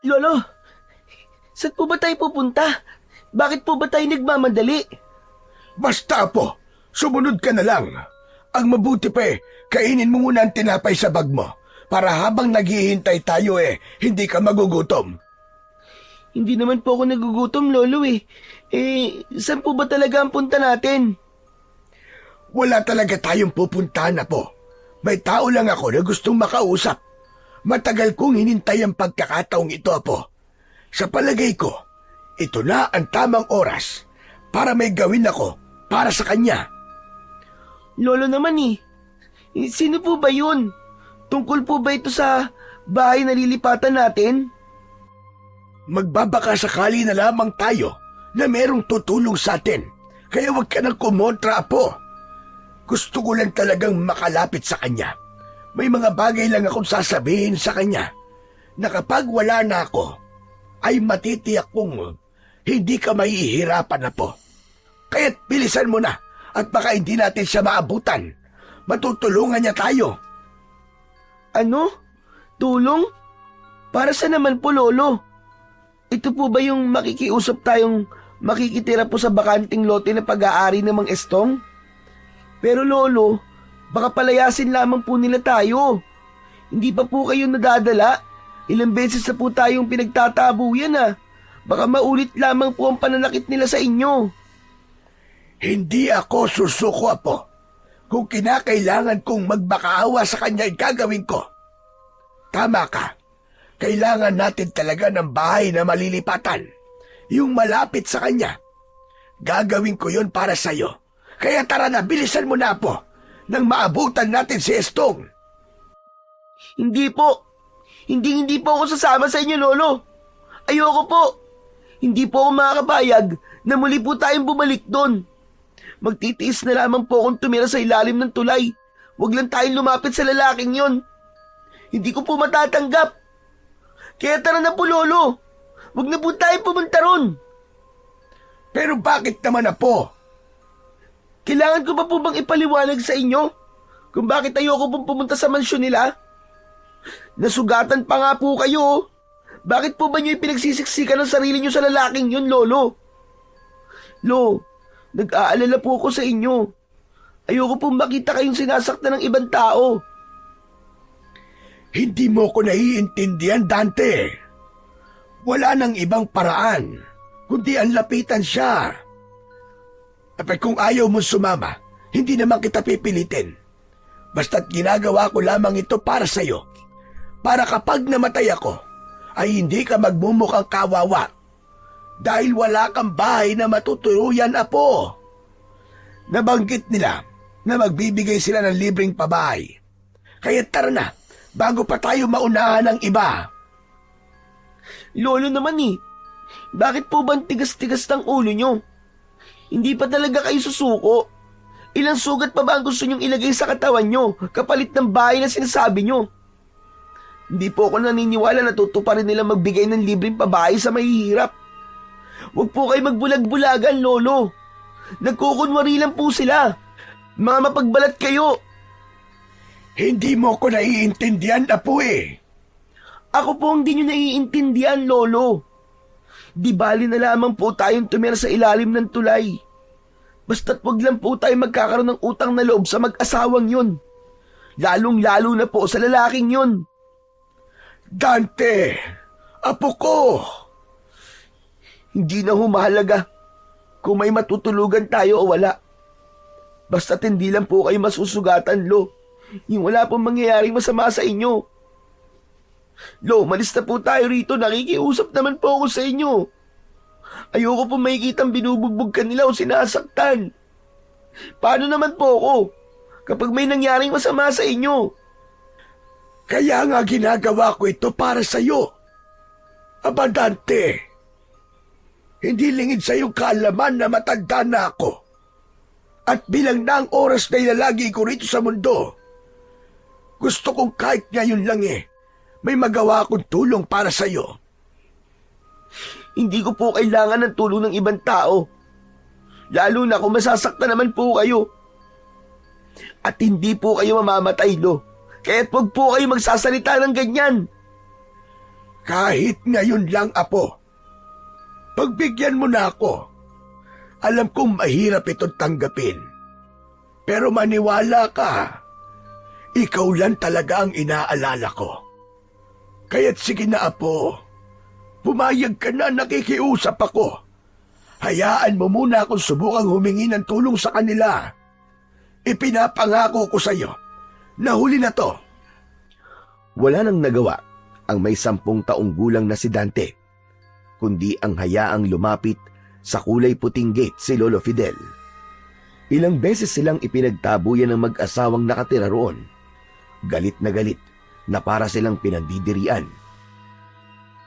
Lolo, saan po ba tayo pupunta? Bakit po ba tayo nagmamadali? Basta Apo, sumunod ka na lang. Ang mabuti pa kainin mo muna ang tinapay sa bag mo para habang naghihintay tayo hindi ka magugutom. Hindi naman po ako nagugutom, Lolo saan po ba talaga ang punta natin? Wala talaga tayong pupuntahan, Apo. May tao lang ako na gustong makausap. Matagal kong hinintay ang pagkakataong ito, Apo. Sa palagay ko, ito na ang tamang oras para may gawin ako para sa kanya. Lolo naman sino po ba yun? Tungkol po ba ito sa bahay na lilipatan natin? Magbabaka sakali na lamang tayo na merong tutulong sa atin. Kaya huwag ka nang kumontra, Apo. Gusto ko lang talagang makalapit sa kanya. May mga bagay lang akong sasabihin sa kanya na kapag wala na ako, ay matitiyak kong hindi ka mahihirapan, Apo. Kaya't bilisan mo na at baka hindi natin siya maabutan. Matutulungan niya tayo. Ano? Tulong? Para sa naman po, Lolo? Ito po ba yung makikiusap tayong makikitira po sa bakanting lote na pag-aari ng Mang Estong? Pero Lolo, baka palayasin lamang po nila tayo. Hindi pa po kayo nadadala. Ilang beses na po tayong pinagtatabuyan Baka maulit lamang po ang pananakit nila sa inyo. Hindi ako susuko, Apo. Kung kinakailangan kong magbakaawa sa kanya, gagawin ko. Tama ka. Kailangan natin talaga ng bahay na malilipatan. Yung malapit sa kanya. Gagawin ko yon para sa'yo. Kaya tara na, bilisan mo na, Apo, nang maabutan natin si Estong. Hindi po. Hindi po ako sasama sa inyo, Lolo. Ayoko po. Hindi po ako makakapayag na muli po tayong bumalik doon. Magtitiis na lamang po akong tumira sa ilalim ng tulay. Huwag lang tayong lumapit sa lalaking yon. Hindi ko po matatanggap. Kaya tara na po, Lolo. Huwag na po tayong pumunta ron. Pero bakit naman, Apo? Kailangan ko ba po bang ipaliwanag sa inyo kung bakit ayoko pong pumunta sa mansyon nila? Nasugatan pa nga po kayo. Bakit po ba niyo ipinagsisiksikan ng sarili niyo sa lalaking yun, Lolo? Nag-aalala po ako sa inyo. Ayoko pong makita kayong sinasaktan ng ibang tao. Hindi mo ko naiintindihan, Dante. Wala nang ibang paraan, kundi ang lapitan siya. At kung ayaw mo sumama, hindi naman kita pipilitin. Basta't ginagawa ko lamang ito para sa'yo. Para kapag namatay ako, ay hindi ka magmumukhang kawawa. Dahil wala kang bahay na matutuluyan, Apo. Nabanggit nila na magbibigay sila ng libreng pabahay. Kaya tara na, bago pa tayo maunahan ng iba. Lolo naman bakit po ba ang tigas-tigas ng ulo nyo? Hindi pa talaga kayo susuko. Ilang sugat pa ba ang gusto nyong ilagay sa katawan nyo kapalit ng bahay na sinasabi nyo? Hindi po ako naniniwala na tutuparin nila magbigay ng libreng pabahay sa mahihirap. Huwag po kayo magbulag-bulagan, Lolo. Nagkukunwari lang po sila. Mga mapagbalat kayo. Hindi mo ko naiintindihan, Apo Ako po hindi nyo naiintindihan, Lolo. Di bali na lamang po tayong tumira sa ilalim ng tulay. Basta't wag lang po tayo magkakaroon ng utang na loob sa mag-asawang yun. Lalong-lalo na po sa lalaking yun. Dante, Apo ko. Hindi na humahalaga kung may matutulugan tayo o wala. Basta't hindi lang po kayo masusugatan, Lo. Yung wala pong mangyayaring masama sa inyo. Lo, malis na po tayo rito. Nakikiusap naman po ako sa inyo. Ayoko po makikitang binubugbog ka nila o sinasaktan. Paano naman po ako kapag may nangyaring masama sa inyo? Kaya nga ginagawa ko ito para sa'yo. Aba, Dante, hindi lingid sa iyong kaalaman na matanda na ako. At bilang na ang oras na ilalagi ko rito sa mundo, gusto kong kahit ngayon lang may magawa akong tulong para sa'yo. Hindi ko po kailangan ng tulong ng ibang tao. Lalo na kung masasaktan naman po kayo. At hindi po kayo mamamatay, Lo. Kaya't wag po kayo magsasalita ng ganyan. Kahit ngayon lang, Apo. Pagbigyan mo na ako. Alam kong mahirap itong tanggapin. Pero maniwala ka. Ikaw lang talaga ang inaalala ko. Kaya't sige na, Apo. Pumayag ka na, nakikiusap ako. Hayaan mo muna akong subukang humingi ng tulong sa kanila. Ipinapangako ko sa iyo na huli na to. Wala nang nagawa ang may 10 taong gulang na si Dante, kundi ang hayaang lumapit sa kulay puting gate si Lolo Fidel. Ilang beses silang ipinagtabuyan ng mag-asawang nakatira roon. Galit na para silang pinandidirian.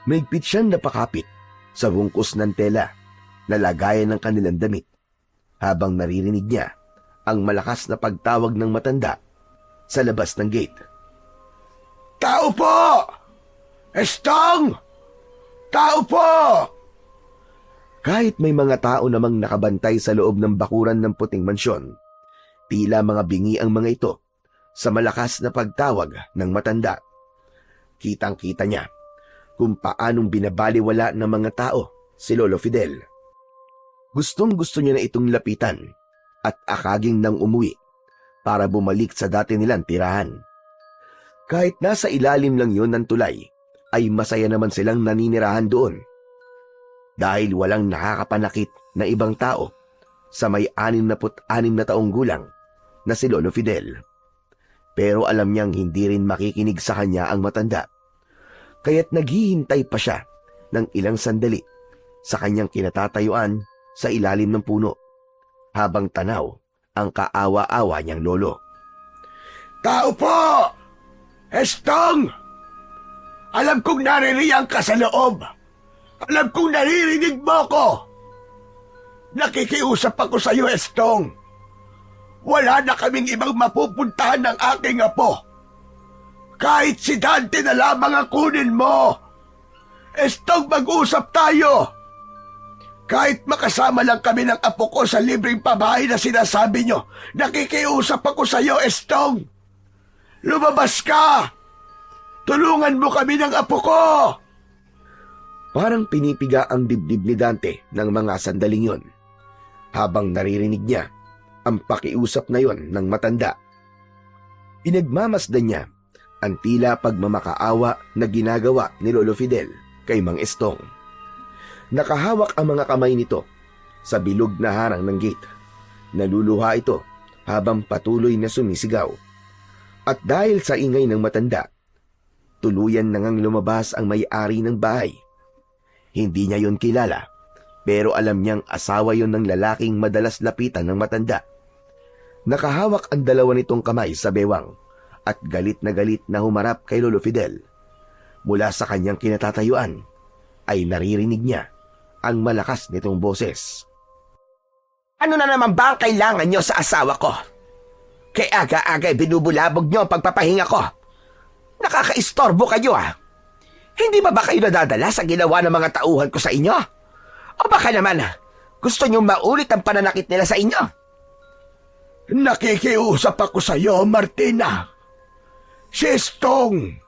Mahigpit siyang napakapit sa bungkus ng tela na lagayan ng kanilang damit habang naririnig niya ang malakas na pagtawag ng matanda sa labas ng gate. Tao po! Estong! Tao po! Kahit may mga tao namang nakabantay sa loob ng bakuran ng puting mansyon, tila mga bingi ang mga ito sa malakas na pagtawag ng matanda. Kitang-kita niya kung paanong binabaliwala ng mga tao si Lolo Fidel. Gustong-gusto niya na itong lapitan at akaging nang umuwi para bumalik sa dati nilang tirahan. Kahit nasa ilalim lang yun ng tulay, ay masaya naman silang naninirahan doon. Dahil walang nakakapanakit na ibang tao sa may 66 na taong gulang na si Lolo Fidel. Pero alam niyang hindi rin makikinig sa kanya ang matanda. Kaya't naghihintay pa siya ng ilang sandali sa kanyang kinatatayuan sa ilalim ng puno habang tanaw ang kaawa-awa niyang lolo. Tao po! Estong! Alam kong naririyan ka sa loob. Alam kong naririnig mo ko. Nakikiusap ako sa iyo, Estong. Wala na kaming ibang mapupuntahan ng aking apo. Kahit si Dante na lamang ang kunin mo. Estong, mag-usap tayo. Kahit makasama lang kami ng apo ko sa libreng pabahay na sinasabi nyo, nakikiusap ako sa iyo, Estong. Lumabas ka! Tulungan mo kami ng apo ko! Parang pinipiga ang dibdib ni Dante ng mga sandaling yon, habang naririnig niya ang pakiusap na yon ng matanda. Pinagmamasdan niya ang tila pagmamakaawa na ginagawa ni Lolo Fidel kay Mang Estong. Nakahawak ang mga kamay nito sa bilog na harang ng gate. Naluluha ito habang patuloy na sumisigaw. At dahil sa ingay ng matanda, tuluyan na ngang lumabas ang may-ari ng bahay. Hindi niya yon kilala, pero alam niyang asawa yon ng lalaking madalas lapitan ng matanda. Nakahawak ang dalawa nitong kamay sa bewang at galit na humarap kay Lolo Fidel. Mula sa kanyang kinatatayuan ay naririnig niya ang malakas nitong boses. Ano na naman ba ang kailangan nyo sa asawa ko? Kaya aga-aga binubulabog nyo ang pagpapahinga ko. Nakakaistorbo kayo ah. Hindi ba kayo nadadala sa ginawa ng mga tauhan ko sa inyo? O baka naman gusto nyo maulit ang pananakit nila sa inyo? Nakikiusap ako sa iyo, Martina. Si Estong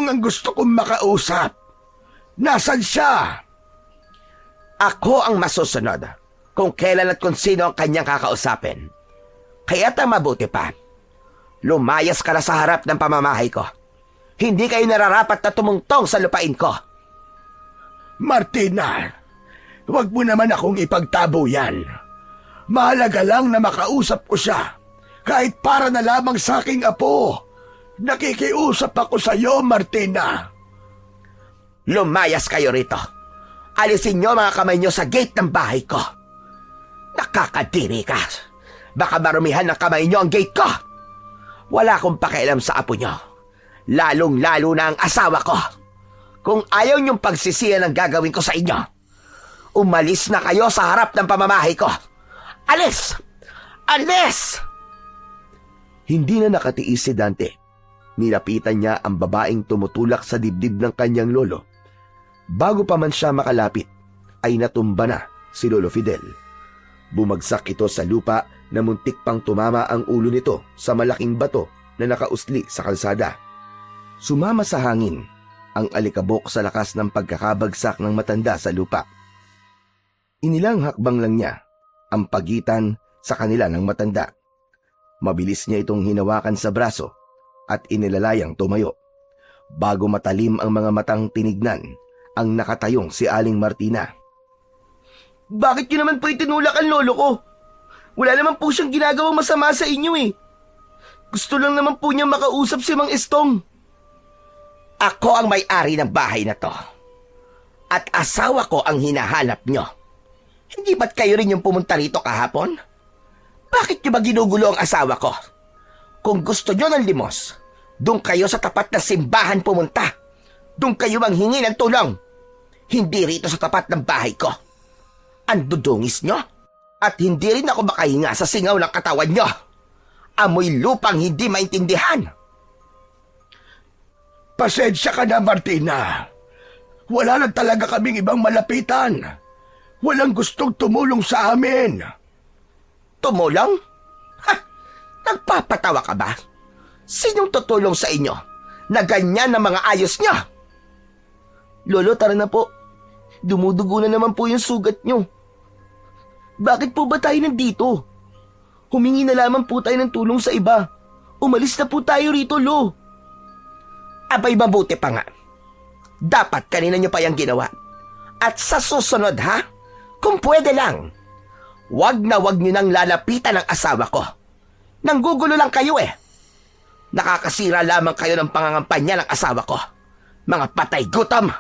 ang gusto kong makausap. Nasaan siya? Ako ang masusunod kung kailan at kung sino ang kanyang kakausapin. Kaya't ang mabuti pa, lumayas ka na sa harap ng pamamahay ko. Hindi kayo nararapat na tumungtong sa lupain ko. Martina, huwag mo naman akong ipagtabo yan. Mahalaga lang na makausap ko siya. Kahit para na lamang sa aking apo. Nakikiusap ako sa iyo, Martina. Lumayas kayo rito. Alisin nyo mga kamay nyo sa gate ng bahay ko. Nakakadiri ka. Baka marumihan ng kamay nyo ang gate ko. Wala akong pakialam sa apo nyo. Lalong-lalo na ang asawa ko. Kung ayaw niyong pagsisiyan ang gagawin ko sa inyo, umalis na kayo sa harap ng pamamahay ko. Alis! Alis! Hindi na nakatiis si Dante. Nilapitan niya ang babaeng tumutulak sa dibdib ng kanyang lolo. Bago pa man siya makalapit, ay natumba na si Lolo Fidel. Bumagsak ito sa lupa na muntik pang tumama ang ulo nito sa malaking bato na nakausli sa kalsada. Sumama sa hangin ang alikabok sa lakas ng pagkakabagsak ng matanda sa lupa. Inilang hakbang lang niya ang pagitan sa kanila ng matanda. Mabilis niya itong hinawakan sa braso at inilalayang tumayo. Bago matalim ang mga matang tinignan ang nakatayong si Aling Martina. Bakit niyo naman po itinulak ang lolo ko? Wala naman po siyang ginagawang masama sa inyo eh. Gusto lang naman po niya makausap si Mang Estong. Ako ang may-ari ng bahay na to. At asawa ko ang hinahanap nyo. Hindi ba't kayo rin yung pumunta rito kahapon? Bakit nyo ba ginugulo ang asawa ko? Kung gusto nyo ng limos, doon kayo sa tapat na simbahan pumunta. Doon kayo manghingi ng tulong. Hindi rito sa tapat ng bahay ko. Ang dudungis nyo. At hindi rin ako makahinga sa singaw ng katawan nyo. Amoy lupang hindi maintindihan. Pasensya ka na, Martina. Wala na talaga kaming ibang malapitan. Walang gustong tumulong sa amin. Tumulong? Ha? Nagpapatawa ka ba? Sinong tutulong sa inyo na ganyan na mga ayos nyo? Lolo, tara na po. Dumudugo na naman po yung sugat nyo. Bakit po ba tayo nandito? Humingi na lamang po tayo ng tulong sa iba. Umalis na po tayo rito, Lo. Abay, mabuti pa nga. Dapat kanina nyo pa yung ginawa. At sa susunod, ha? Kung pwede lang, wag na wag nyo nang lalapitan ang asawa ko. Nanggugulo lang kayo eh. Nakakasira lamang kayo ng pangangampanya ng asawa ko. Mga patay gutom.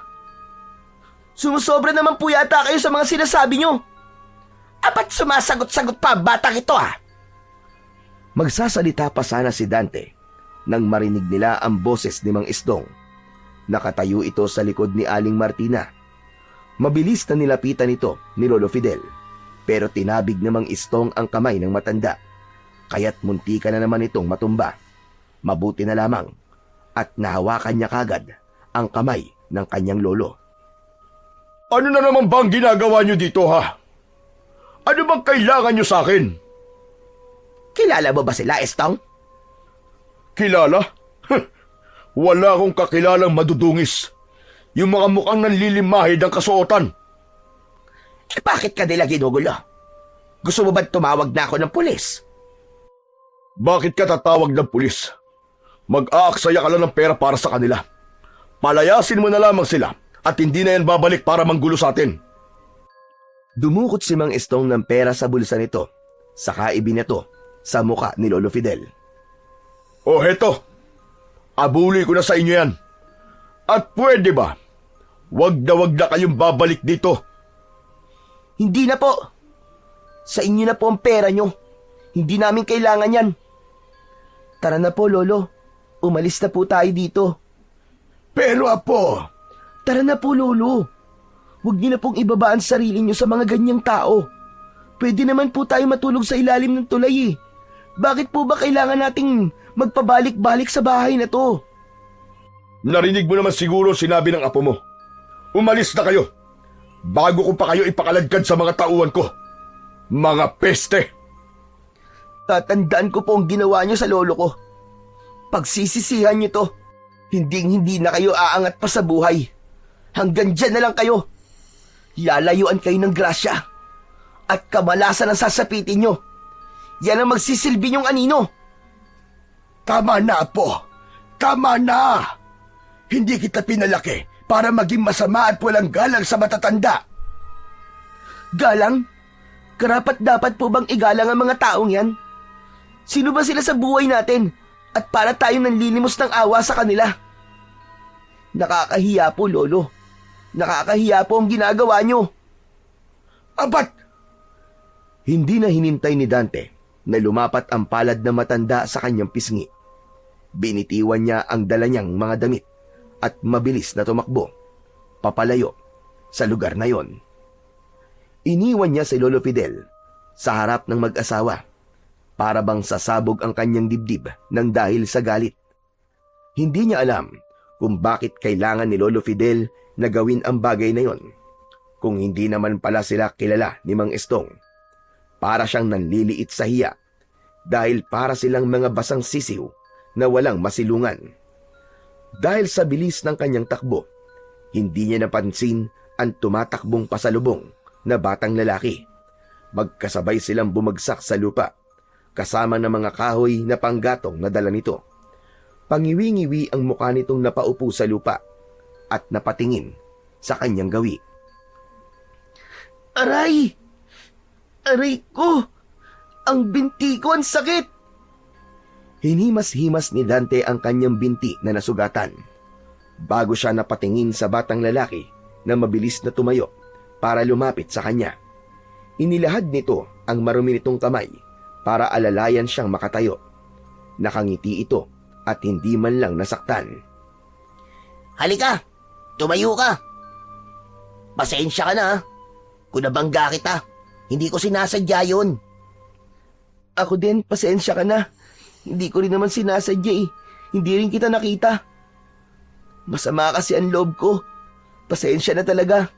Sumusobra naman po yata kayo sa mga sinasabi nyo. Apat sumasagot-sagot pa ang batang ito ah. Magsasalita pa sana si Dante nang marinig nila ang boses ni Mang Estong. Nakatayo ito sa likod ni Aling Martina. Mabilis na nilapitan ito ni Lolo Fidel, pero tinabig ni Mang Estong ang kamay ng matanda, kaya't muntika na naman itong matumba. Mabuti na lamang at nahawakan niya kagad ang kamay ng kanyang lolo. Ano na naman bang ginagawa niyo dito, ha? Ano bang kailangan niyo sa akin? Kilala mo ba sila, Estong? Kilala? Wala akong kakilalang madudungis. Yung mga mukhang nanlilimahid ang kasuotan. Eh bakit ka nila ginugulo? Gusto mo ba tumawag na ako ng pulis? Bakit ka tatawag ng pulis? Mag-aaksaya ka lang ng pera para sa kanila. Palayasin mo na lamang sila at hindi na yan babalik para manggulo sa atin. Dumukot si Mang Estong ng pera sa bulsa nito, saka ibinato sa muka ni Lolo Fidel. O heto, abuli ko na sa inyo yan. At pwede ba, wag na kayong babalik dito. Hindi na po. Sa inyo na po ang pera nyo. Hindi namin kailangan yan. Tara na po, Lolo. Umalis na po tayo dito. Pero Apo, Tara na po, Lolo. Huwag niyo na pong ibaba ang sarili niyo sa mga ganyang tao. Pwede naman po tayo matulog sa ilalim ng tulay eh. Bakit po ba kailangan nating magpabalik-balik sa bahay na to? narinig mo naman siguro sinabi ng apo mo. Umalis na kayo, bago ko pa kayo ipakaladkad sa mga tauhan ko. Mga peste! Tatandaan ko po ang ginawa niyo sa lolo ko. Pagsisisihan niyo to, hindi na kayo aangat pa sa buhay. Hanggang dyan na lang kayo. Lalayuan kayo ng grasya. At kamalasan ang sasapitin nyo. Yan ang magsisilbi niyong anino. Tama na, Apo. Tama na. Hindi kita pinalaki para maging masama at walang galang sa matatanda. Galang? Karapat-dapat po bang igalang ang mga taong yan? Sino ba sila sa buhay natin? At para tayong nanlilimos ng awa sa kanila? Nakakahiya po, Lolo. Nakakahiya po ang ginagawa nyo. Abat! Hindi na hinintay ni Dante na lumapat ang palad na matanda sa kanyang pisngi. Binitiwan niya ang dala niyang mga damit at mabilis na tumakbo, papalayo sa lugar na yon. Iniwan niya si Lolo Fidel sa harap ng mag-asawa para bang sasabog ang kanyang dibdib ng dahil sa galit. Hindi niya alam kung bakit kailangan ni Lolo Fidel na gawin ang bagay na yon, kung hindi naman pala sila kilala ni Mang Estong. Para siyang nanliliit sa hiya dahil para silang mga basang sisiw na walang masilungan. Dahil sa bilis ng kanyang takbo, hindi niya napansin ang tumatakbong pasalubong na batang lalaki. Magkasabay silang bumagsak sa lupa, kasama ng mga kahoy na panggatong na dala nito. Pangiwi-ngiwi ang mukha nitong napaupo sa lupa at napatingin sa kanyang gawi. Aray! Aray ko! Ang binti ko, ang sakit! Hinimas-himas ni Dante ang kanyang binti na nasugatan. Bago siya napatingin sa batang lalaki na mabilis na tumayo para lumapit sa kanya. Inilahad nito ang marumi nitong kamay para alalayan siyang makatayo. Nakangiti ito at hindi man lang nasaktan. Halika! Tumayo ka! Pasensya ka na, ha? Kung nabangga kita, hindi ko sinasadya yun. Ako din, pasensya ka na. Hindi ko rin naman sinasadya eh. Hindi rin kita nakita. Masama kasi ang loob ko. Pasensya na talaga.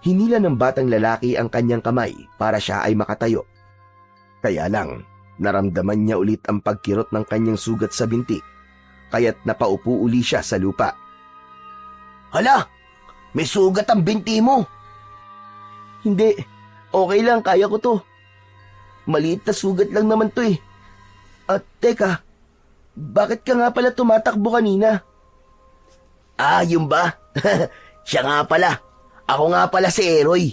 Hinila ng batang lalaki ang kanyang kamay para siya ay makatayo. Kaya lang, naramdaman niya ulit ang pagkirot ng kanyang sugat sa binti, kaya't napaupo uli siya sa lupa. Hala! May sugat ang binti mo! Hindi. Okay lang, kaya ko to. Maliit na sugat lang naman to eh. At teka, bakit ka nga pala tumatakbo kanina? Ah, yun ba? Siya nga pala. Ako nga pala si Eroy.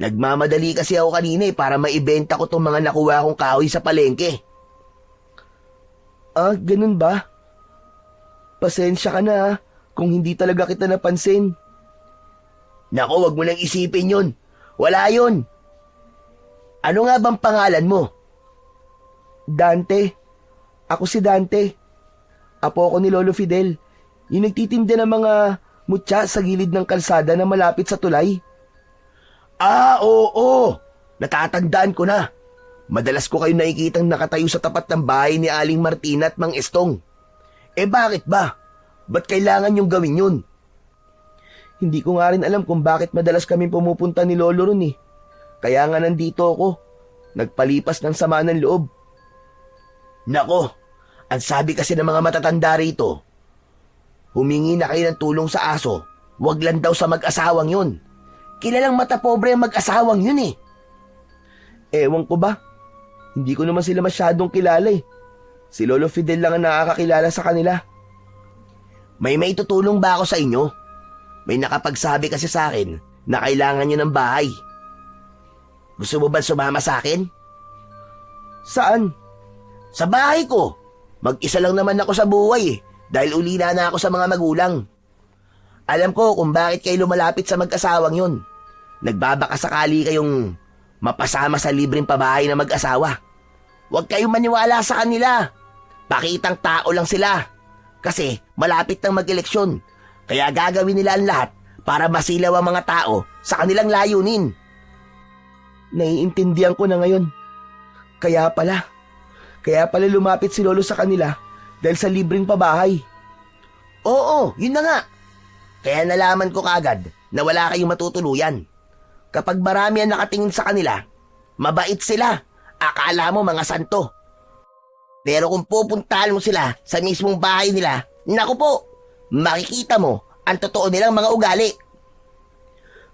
Nagmamadali kasi ako kanina para maibenta ko tong mga nakuha kong kahoy sa palengke. Ah, ganun ba? Pasensya ka na ha, kung hindi talaga kita napansin. Nako, wag mo nang isipin yun. Wala yun. Ano nga bang pangalan mo? Dante. Ako si Dante. Apo ako ni Lolo Fidel. Yung nagtitinda ng mga mutya sa gilid ng kalsada na malapit sa tulay. Ah, oo. Natatandaan ko na. Madalas ko kayo nakikitang nakatayo sa tapat ng bahay ni Aling Martina at Mang Estong. Eh bakit ba? Ba't kailangan yung gawin yun? Hindi ko nga rin alam kung bakit madalas kami pumupunta ni Lolo ron eh. Kaya nga nandito ako. Nagpalipas ng sama ng loob. Nako, ang sabi kasi ng mga matatanda rito, humingi na kayo ng tulong sa aso, wag lang daw sa mag-asawang yun. Kilalang matapobre ang mag-asawang yun eh. Ewan ko ba? Hindi ko naman sila masyadong kilala eh. Si Lolo Fidel lang ang nakakakilala sa kanila. May maitutulong ba ako sa inyo? May nakapagsabi kasi sa akin na kailangan nyo ng bahay. Gusto mo ba sumama sa akin? Saan? Sa bahay ko. Mag-isa lang naman ako sa buhay dahil ulila na ako sa mga magulang. Alam ko kung bakit kayo lumalapit sa mag-asawang yun. Nagbabaka sakali kayong mapasama sa libreng pabahay na mag-asawa. Huwag kayong maniwala sa kanila. Pakitang tao lang sila. Kasi malapit nang mag-eleksyon. Kaya gagawin nila ang lahat para masilaw ang mga tao sa kanilang layunin. Naiintindihan ko na ngayon. Kaya pala lumapit si Lolo sa kanila dahil sa libreng pabahay. Oo, yun na nga. Kaya nalaman ko kagad na wala kayong matutuluyan. Kapag marami ang nakatingin sa kanila, mabait sila. Akala mo mga santo. Pero kung pupuntahan mo sila sa mismong bahay nila, naku po, makikita mo ang totoo nilang mga ugali.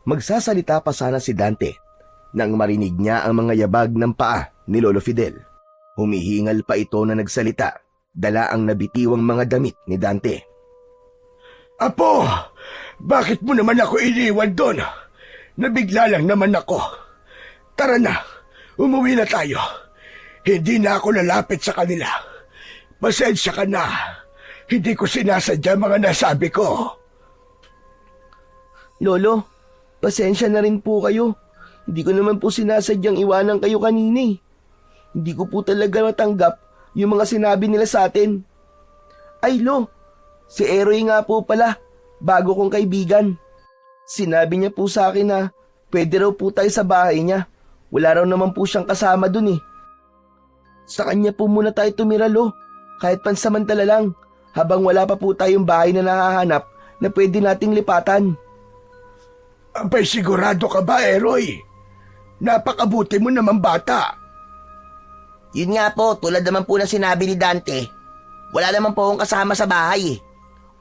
Magsasalita pa sana si Dante nang marinig niya ang mga yabag ng paa ni Lolo Fidel. Humihingal pa ito na nagsalita, dala ang nabitiwang mga damit ni Dante. Apo, bakit mo naman ako iniwan doon? Nabigla lang naman ako. Tara na, umuwi na tayo. Hindi na ako lalapit sa kanila. Pasensya ka na. Hindi ko sinasadya mga nasabi ko. Lolo, pasensya na rin po kayo. Hindi ko naman po sinasadyang iwanan kayo kanina eh. Hindi ko po talaga matanggap yung mga sinabi nila sa atin. Ay lo, si Eroy nga po pala, bago kong kaibigan. Sinabi niya po sa akin na pwede raw po tayo sa bahay niya. Wala raw naman po siyang kasama dun eh. Sa kanya po muna tayo tumira lo, kahit pansamantala lang, habang wala pa po tayong bahay na nahahanap na pwede nating lipatan. Abay, sigurado ka ba, Eroy? Napakabuti mo naman bata. Yun nga po, tulad naman po na sinabi ni Dante, wala naman po akong kasama sa bahay eh.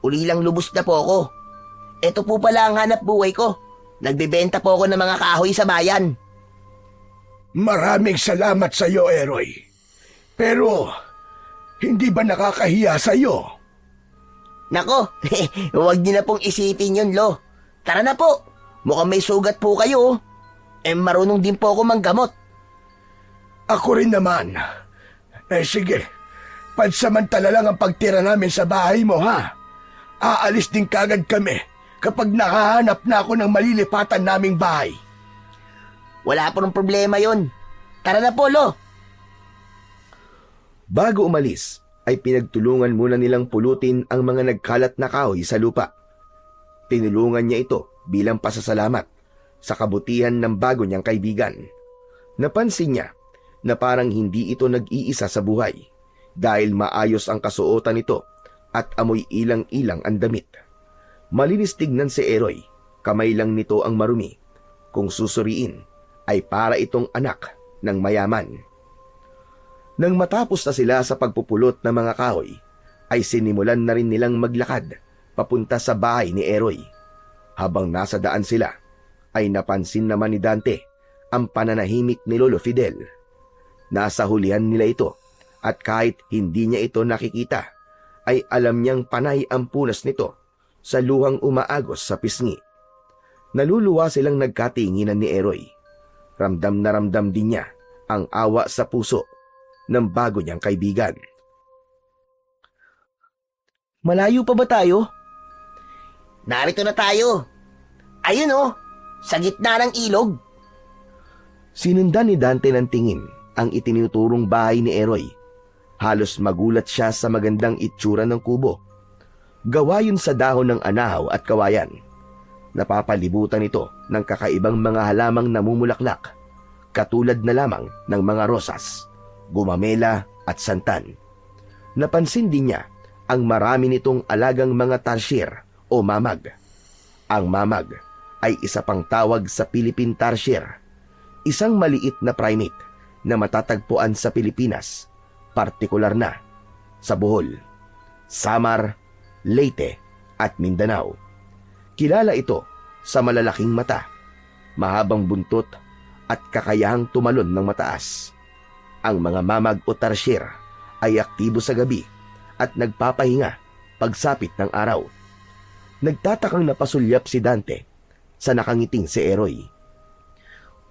uli lang lubos na po ako. Ito po pala ang hanap buhay ko. Nagbebenta po ako ng mga kahoy sa bayan. Maraming salamat sa iyo, Eroy. Pero, hindi ba nakakahiya sa iyo? Nako, huwag niyo na pong isipin yun, Lo. Tara na po. Mukhang may sugat po kayo. Marunong din po ako manggamot. Ako rin naman. Sige, pansamantala lang ang pagtira namin sa bahay mo, ha? Aalis din kagad kami kapag nakahanap na ako ng malilipatan naming bahay. Wala pong problema yun. Tara na po, Lo. Bago umalis, ay pinagtulungan muna nilang pulutin ang mga nagkalat na kahoy sa lupa. Tinulungan niya ito bilang pasasalamat sa kabutihan ng bago niyang kaibigan. Napansin niya na parang hindi ito nag-iisa sa buhay dahil maayos ang kasuotan nito at amoy ilang-ilang ang damit. Malinis tignan si Eroy, kamay lang nito ang marumi. Kung susuriin, ay para itong anak ng mayaman. Nang matapos na sila sa pagpupulot ng mga kahoy, ay sinimulan na rin nilang maglakad papunta sa bahay ni Eroy. Habang nasa daan sila, ay napansin naman ni Dante ang pananahimik ni Lolo Fidel. Nasa hulihan nila ito at kahit hindi niya ito nakikita, ay alam niyang panay ang punas nito sa luhang umaagos sa pisngi. Naluluwa silang nagkatinginan ni Eroy. Ramdam na ramdam din niya ang awa sa puso ng bago niyang kaibigan. Malayo pa ba tayo? Narito na tayo. Ayun oh, sa gitna ng ilog. Sinundan ni Dante ng tingin ang itinuturong bahay ni Eroy. Halos magulat siya sa magandang itsura ng kubo. Gawa yun sa dahon ng anahaw at kawayan. Napapalibutan ito ng kakaibang mga halamang namumulaklak, katulad na lamang ng mga rosas, gumamela at santan. Napansin din niya ang marami nitong alagang mga tarsier o mamag. Ang mamag ay isa pang tawag sa Philippine tarsier, isang maliit na primate na matatagpuan sa Pilipinas, partikular na sa Bohol, Samar, Leyte at Mindanao. Kilala ito sa malalaking mata, mahabang buntot at kakayahang tumalon ng mataas. Ang mga mamag o tarsier ay aktibo sa gabi at nagpapahinga pagsapit ng araw. Nagtatakang napasulyap si Dante sa nakangiting si Eroy.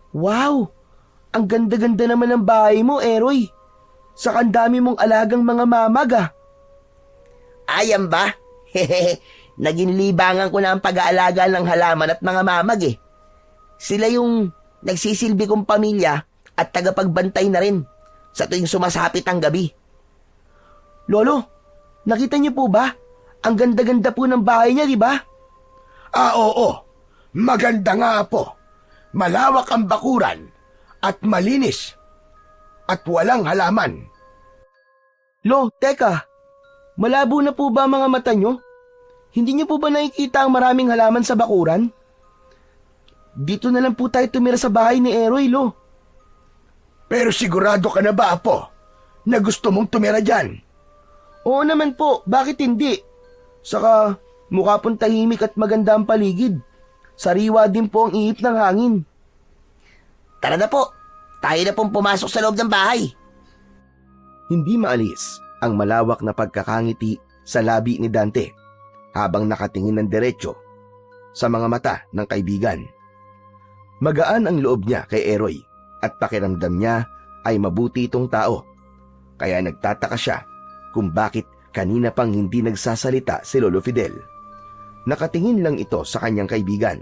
Wow! Ang ganda-ganda naman ng bahay mo, Eroy. Saka ang dami mong alagang mga mamag ah. Ayan ba? Naging libangan ko na ang pag-aalaga ng halaman at mga mamag eh. Sila yung nagsisilbi kong pamilya at tagapagbantay na rin sa tuwing sumasapit ang gabi. Lolo, nakita niyo po ba? Ang ganda-ganda po ng bahay niya, di ba? Oo. Maganda nga po. Malawak ang bakuran at malinis at walang halaman. Lo, teka. Malabo na po ba ang mga mata niyo? Hindi niyo po ba nakikita ang maraming halaman sa bakuran? Dito na lang po tayo tumira sa bahay ni Eroy, Lo. Pero sigurado ka na ba, Apo, na gusto mong tumira dyan? Oo naman po, bakit hindi? Saka mukha pong tahimik at maganda ang paligid. Sariwa din po ang ihip ng hangin. Tara na po, tayo na pong pumasok sa loob ng bahay. Hindi maalis ang malawak na pagkakangiti sa labi ni Dante habang nakatingin ng diretso sa mga mata ng kaibigan. Magaan ang loob niya kay Eroy at pakiramdam niya ay mabuti itong tao. Kaya nagtataka siya kung bakit kanina pang hindi nagsasalita si Lolo Fidel. Nakatingin lang ito sa kanyang kaibigan.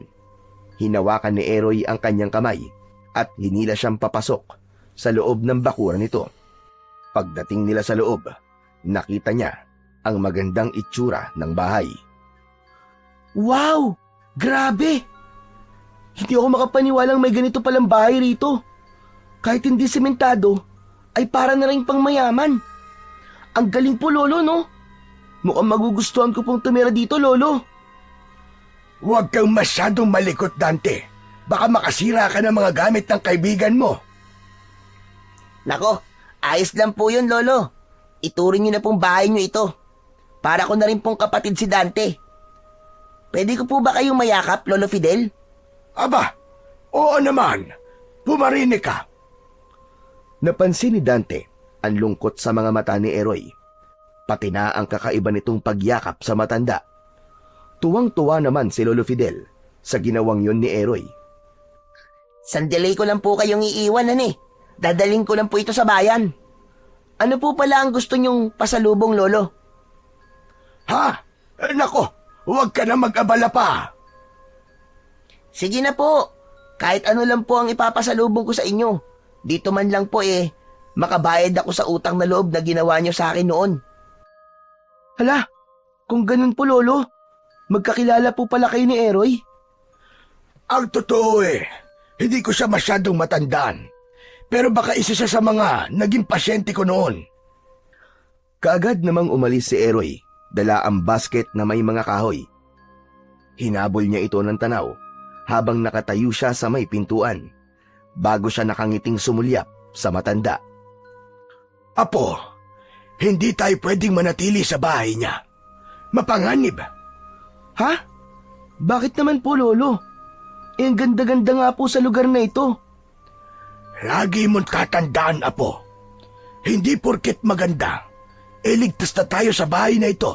Hinawakan ni Eroy ang kanyang kamay at hinila siyang papasok sa loob ng bakuran nito. Pagdating nila sa loob, nakita niya ang magandang itsura ng bahay. Wow! Grabe! Hindi ako makapaniwalang may ganito palang bahay rito. Kahit hindi sementado, ay para na rin pang mayaman. Ang galing po, Lolo, no? Mukhang magugustuhan ko pong tumira dito, Lolo. Huwag kang masyadong malikot, Dante. Baka makasira ka ng mga gamit ng kaibigan mo. Nako, ayos lang po yun, Lolo. Ituring niyo na pong bahay niyo ito. Para ko na rin pong kapatid si Dante. Pwede ko po ba kayong mayakap, Lolo Fidel? Aba, oo naman. Pumarinig ka. Napansin ni Dante ang lungkot sa mga mata ni Eroy. Pati na ang kakaiba nitong pagyakap sa matanda. Tuwang-tuwa naman si Lolo Fidel sa ginawang yon ni Eroy. Sandali ko lang po kayong iiwan, Dadaling ko lang po ito sa bayan. Ano po pala ang gusto nyong pasalubong, Lolo? Ha? Nako, huwag ka na mag-abala pa. Sige na po. Kahit ano lang po ang ipapasalubong ko sa inyo. Dito man lang po makabayad ako sa utang na loob na ginawa nyo sa akin noon. Hala, kung ganun po Lolo, magkakilala po pala kayo ni Eroy. Ang totoo hindi ko siya masyadong matandaan. Pero baka isa siya sa mga naging pasyente ko noon. Kaagad namang umalis si Eroy, dala ang basket na may mga kahoy. Hinabol niya ito ng tanaw habang nakatayo siya sa may pintuan, bago siya nakangiting sumulyap sa matanda. Apo, hindi tayo pwedeng manatili sa bahay niya. Mapanganib. Ha? Bakit naman po Lolo? Ang ganda-ganda nga po sa lugar na ito. Lagi mong tatandaan, Apo. Hindi porket maganda, ligtas na tayo sa bahay na ito.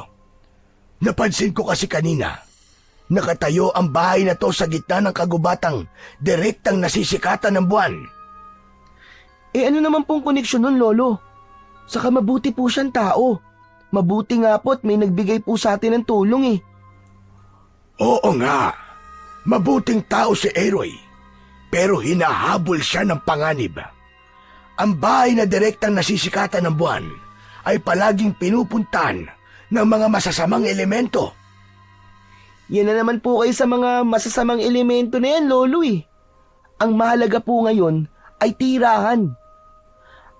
Napansin ko kasi kanina, nakatayo ang bahay na to sa gitna ng kagubatang direktang nasisikatan ng buwan. Ano naman pong koneksyon nun Lolo? Saka mabuti po siyang tao. Mabuti nga po't may nagbigay po sa atin ng tulong Oo nga, mabuting tao si Eroy. Pero hinahabol siya ng panganib. Ang bahay na direktang nasisikatan ng buwan ay palaging pinupuntan ng mga masasamang elemento. Yan na naman po kayo sa mga masasamang elemento na yan, Lolo Ang mahalaga po ngayon ay tirahan.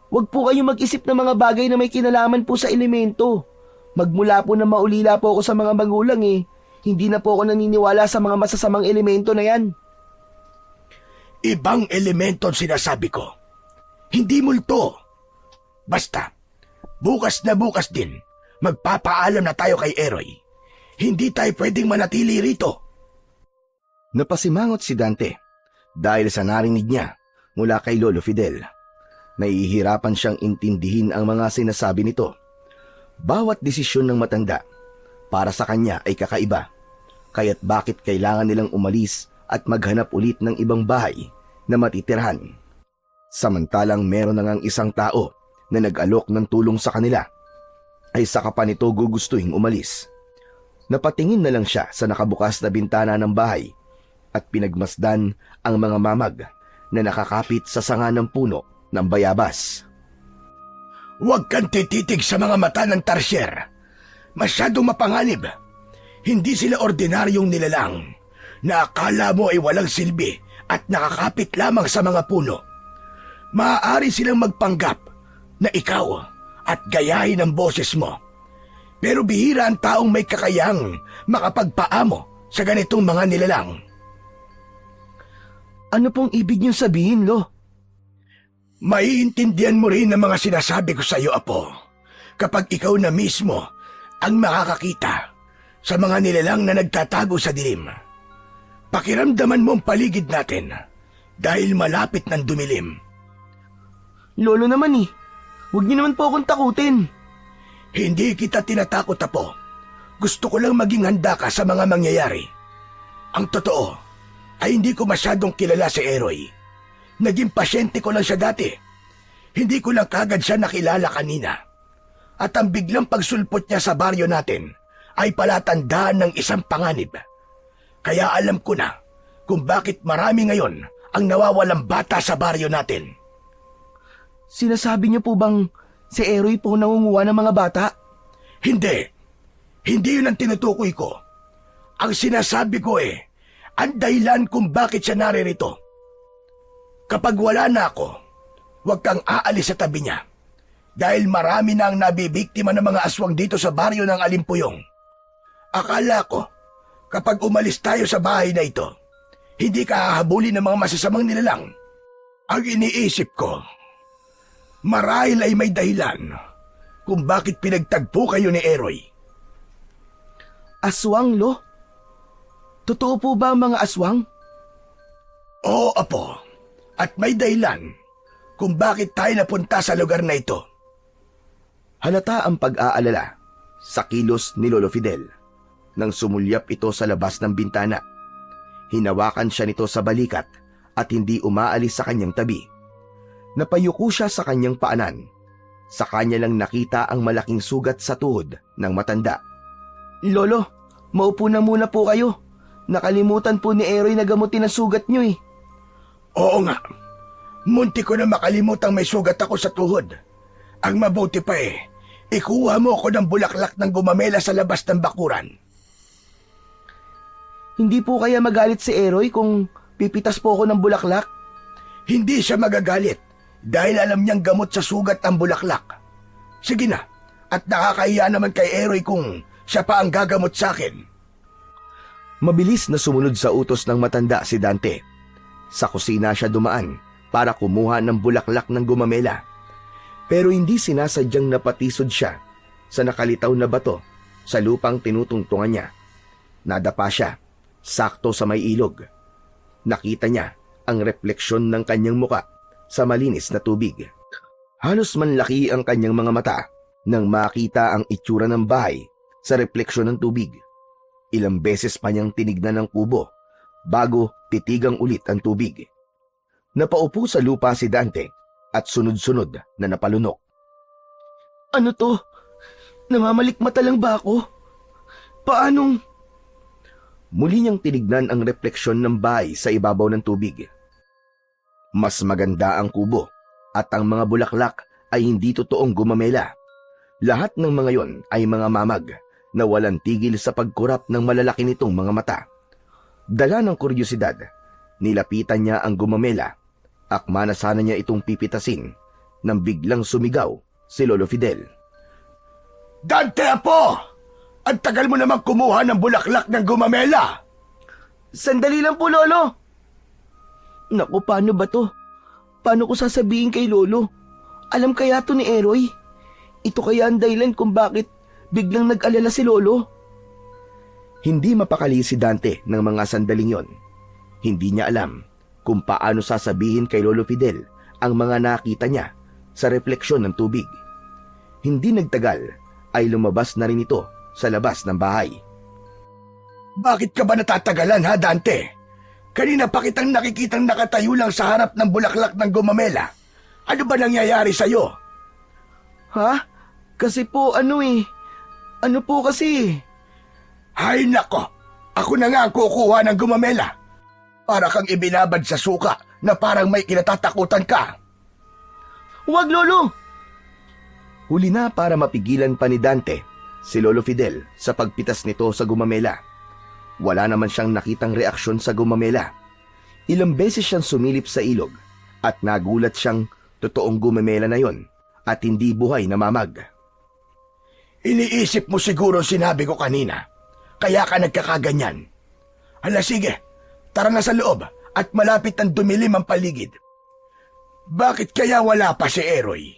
Huwag po kayong mag-isip ng mga bagay na may kinalaman po sa elemento. Magmula po na maulila po ako sa mga magulang hindi na po ako naniniwala sa mga masasamang elemento na yan. Ibang elemento ang sinasabi ko. Hindi multo. Basta, bukas na bukas din, magpapaalam na tayo kay Eroy. Hindi tayo pwedeng manatili rito. Napasimangot si Dante dahil sa narinig niya mula kay Lolo Fidel. Nahihirapan siyang intindihin ang mga sinasabi nito. Bawat desisyon ng matanda para sa kanya ay kakaiba. Kaya't bakit kailangan nilang umalis at maghanap ulit ng ibang bahay na matitirhan. Samantalang meron na ngang isang tao na nag-alok ng tulong sa kanila, ay saka pa nito gugustuhing umalis. Napatingin na lang siya sa nakabukas na bintana ng bahay at pinagmasdan ang mga mamag na nakakapit sa sanga ng puno ng bayabas. Huwag kang tititig sa mga mata ng tarsier. Masyadong mapanganib. Hindi sila ordinaryong nilalang na akala mo ay walang silbi at nakakapit lamang sa mga puno. Maaari silang magpanggap na ikaw at gayahin ang boses mo. Pero bihira ang taong may kakayang makapagpaamo sa ganitong mga nilalang. Ano pong ibig niyong sabihin, Lo? Maiintindihan mo rin ang mga sinasabi ko sa iyo, Apo, kapag ikaw na mismo ang makakakita sa mga nilalang na nagtatago sa dilim. Pakiramdaman mo ang paligid natin dahil malapit ng dumilim. Lolo naman huwag niyo naman po akong takutin. Hindi kita tinatakot, Apo. Gusto ko lang maging handa ka sa mga mangyayari. Ang totoo ay hindi ko masyadong kilala si Eroy. Naging pasyente ko lang siya dati. Hindi ko lang kagad siya nakilala kanina. At ang biglang pagsulpot niya sa baryo natin ay palatandaan ng isang panganib. Kaya alam ko na kung bakit marami ngayon ang nawawalang bata sa baryo natin. Sinasabi niyo po bang si Eroy po nangunguha ng mga bata? Hindi. Hindi yun ang tinutukoy ko. Ang sinasabi ko ang dahilan kung bakit siya naririto. Kapag wala na ako, huwag kang aalis sa tabi niya. Dahil marami na ang nabibiktima ng mga aswang dito sa baryo ng Alimpuyong. Akala ko, kapag umalis tayo sa bahay na ito, hindi ka hahabulin ng mga masasamang nilalang. Ang iniisip ko, marahil ay may dahilan kung bakit pinagtagpo kayo ni Eroy. Aswang, Lo? Totoo po ba ang mga aswang? Oo, Apo. At may dahilan kung bakit tayo napunta sa lugar na ito. Halata ang pag-aalala sa kilos ni Lolo Fidel nang sumulyap ito sa labas ng bintana. Hinawakan siya nito sa balikat at hindi umaalis sa kanyang tabi. Napayuko siya sa kanyang paanan. Sa kanya lang nakita ang malaking sugat sa tuhod ng matanda. Lolo, maupo na muna po kayo. Nakalimutan po ni Eroy na gamutin ang sugat niyo eh. Oo nga. Munti ko na makalimutang may sugat ako sa tuhod. Ang mabuti pa ikuha mo ako ng bulaklak ng gumamela sa labas ng bakuran. Hindi po kaya magalit si Eroy kung pipitas po ako ng bulaklak? Hindi siya magagalit dahil alam niyang gamot sa sugat ang bulaklak. Sige na, at nakakahiya naman kay Eroy kung siya pa ang gagamot sa akin. Mabilis na sumunod sa utos ng matanda si Dante. Sa kusina siya dumaan para kumuha ng bulaklak ng gumamela. Pero hindi sinasadyang napatisod siya sa nakalitaw na bato sa lupang tinutungtungan niya. Nadapa siya, sakto sa may ilog. Nakita niya ang refleksyon ng kanyang muka sa malinis na tubig. Halos manlaki ang kanyang mga mata nang makita ang itsura ng bahay sa refleksyon ng tubig. Ilang beses pa niyang tinignan ang kubo bago titigang ulit ang tubig. Napaupo sa lupa si Dante at sunod-sunod na napalunok. Ano to? Namamalikmata lang ba ako? Paanong... Muli niyang tinignan ang refleksyon ng bahay sa ibabaw ng tubig. Mas maganda ang kubo at ang mga bulaklak ay hindi totoong gumamela. Lahat ng mga yon ay mga mamag na walang tigil sa pagkurap ng malalaki nitong mga mata. Dala ng kuryosidad, nilapitan niya ang gumamela. Akma na sana niya itong pipitasin nang biglang sumigaw si Lolo Fidel. Dante, Apo! Ang tagal mo namang kumuha ng bulaklak ng gumamela! Sandali lang po, Lolo! Naku, paano ba to? Paano ko sasabihin kay Lolo? Alam kaya to ni Eroy? Ito kaya ang dahilan kung bakit biglang nag-alala si Lolo? Hindi mapakali si Dante ng mga sandaling yon. Hindi niya alam kung paano sasabihin kay Lolo Fidel ang mga nakita niya sa refleksyon ng tubig. Hindi nagtagal ay lumabas na rin ito sa labas ng bahay. Bakit ka ba natatagalan, ha, Dante? Kanina pa kitang nakikitang nakatayo lang sa harap ng bulaklak ng gumamela. Ano ba nangyayari sa'yo? Ha? Kasi po ano po kasi? Ay nako, ako na nga ang kukuha ng gumamela. Para kang ibinabad sa suka na parang may kinatatakutan ka. Huwag, Lolo! Huli na para mapigilan pa ni Dante si Lolo Fidel sa pagpitas nito sa gumamela. Wala naman siyang nakitang reaksyon sa gumamela. Ilang beses siyang sumilip sa ilog at nagulat siyang totoong gumamela na yon at hindi buhay na mamag. Iniisip mo siguro sinabi ko kanina, kaya ka nagkakaganyan. Hala sige, tara na sa loob at malapit ang dumilim ang paligid. Bakit kaya wala pa si Eroy?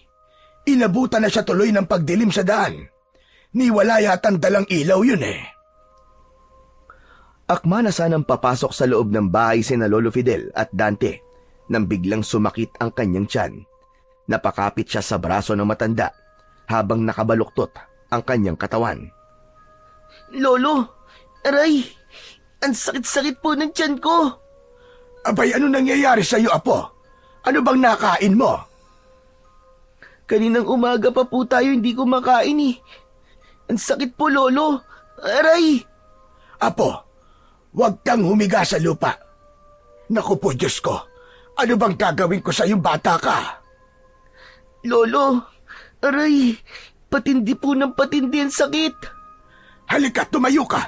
Inabutan na siya tuloy ng pagdilim sa daan. Ni wala yatang dalang ilaw yun eh. Akma na sanang papasok sa loob ng bahay sina Lolo Fidel at Dante nang biglang sumakit ang kanyang tiyan. Napakapit siya sa braso ng matanda habang nakabaluktot ang kanyang katawan. Lolo! Aray! Ang sakit-sakit po ng tiyan ko! Abay, ano nangyayari sa'yo, Apo? Ano bang nakain mo? Kaninang umaga pa po tayo hindi kumakain eh. Ang sakit po, Lolo! Aray! Apo, huwag kang humiga sa lupa. Naku po, Diyos ko. Ano bang gagawin ko sa iyong bata ka? Lolo! Aray! Patindi po ng patindi ang sakit! Halika, tumayo ka.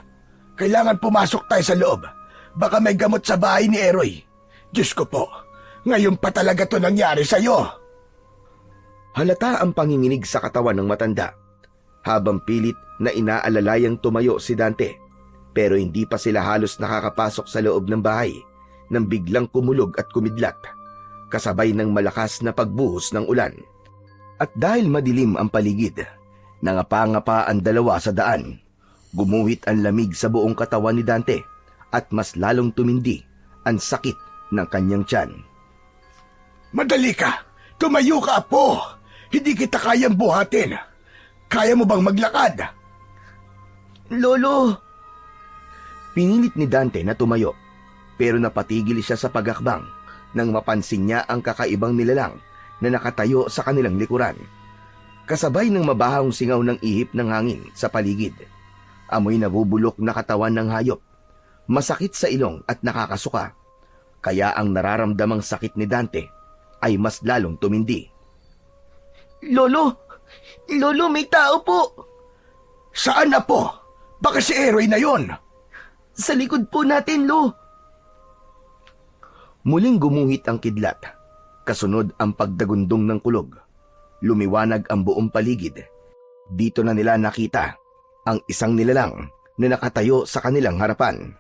Kailangan pumasok tayo sa loob. Baka may gamot sa bahay ni Eroy. Diyos ko po, ngayon pa talaga to nangyari sa'yo. Halata ang panginginig sa katawan ng matanda. Habang pilit na inaalalayang tumayo si Dante. Pero hindi pa sila halos nakakapasok sa loob ng bahay nang biglang kumulog at kumidlat, kasabay ng malakas na pagbuhos ng ulan. At dahil madilim ang paligid, nangapa-ngapa ang dalawa sa daan. Gumuhit ang lamig sa buong katawan ni Dante at mas lalong tumindi ang sakit ng kanyang tiyan. Madali ka! Tumayo ka, Apo! Hindi kita kayang buhatin. Kaya mo bang maglakad? Lolo! Pinilit ni Dante na tumayo, pero napatigil siya sa pagakbang nang mapansin niya ang kakaibang nilalang na nakatayo sa kanilang likuran. Kasabay ng mabahong singaw ng ihip ng hangin sa paligid. Amoy nabubulok na katawan ng hayop. Masakit sa ilong at nakakasuka. Kaya ang nararamdamang sakit ni Dante ay mas lalong tumindi. Lolo! Lolo, may tao po! Saan na po? Baka si Eroy na yon. Sa likod po natin, Lo! Muling gumuhit ang kidlat. Kasunod ang pagdagundong ng kulog. Lumiwanag ang buong paligid. Dito na nila nakita ang isang nilalang na nakatayo sa kanilang harapan.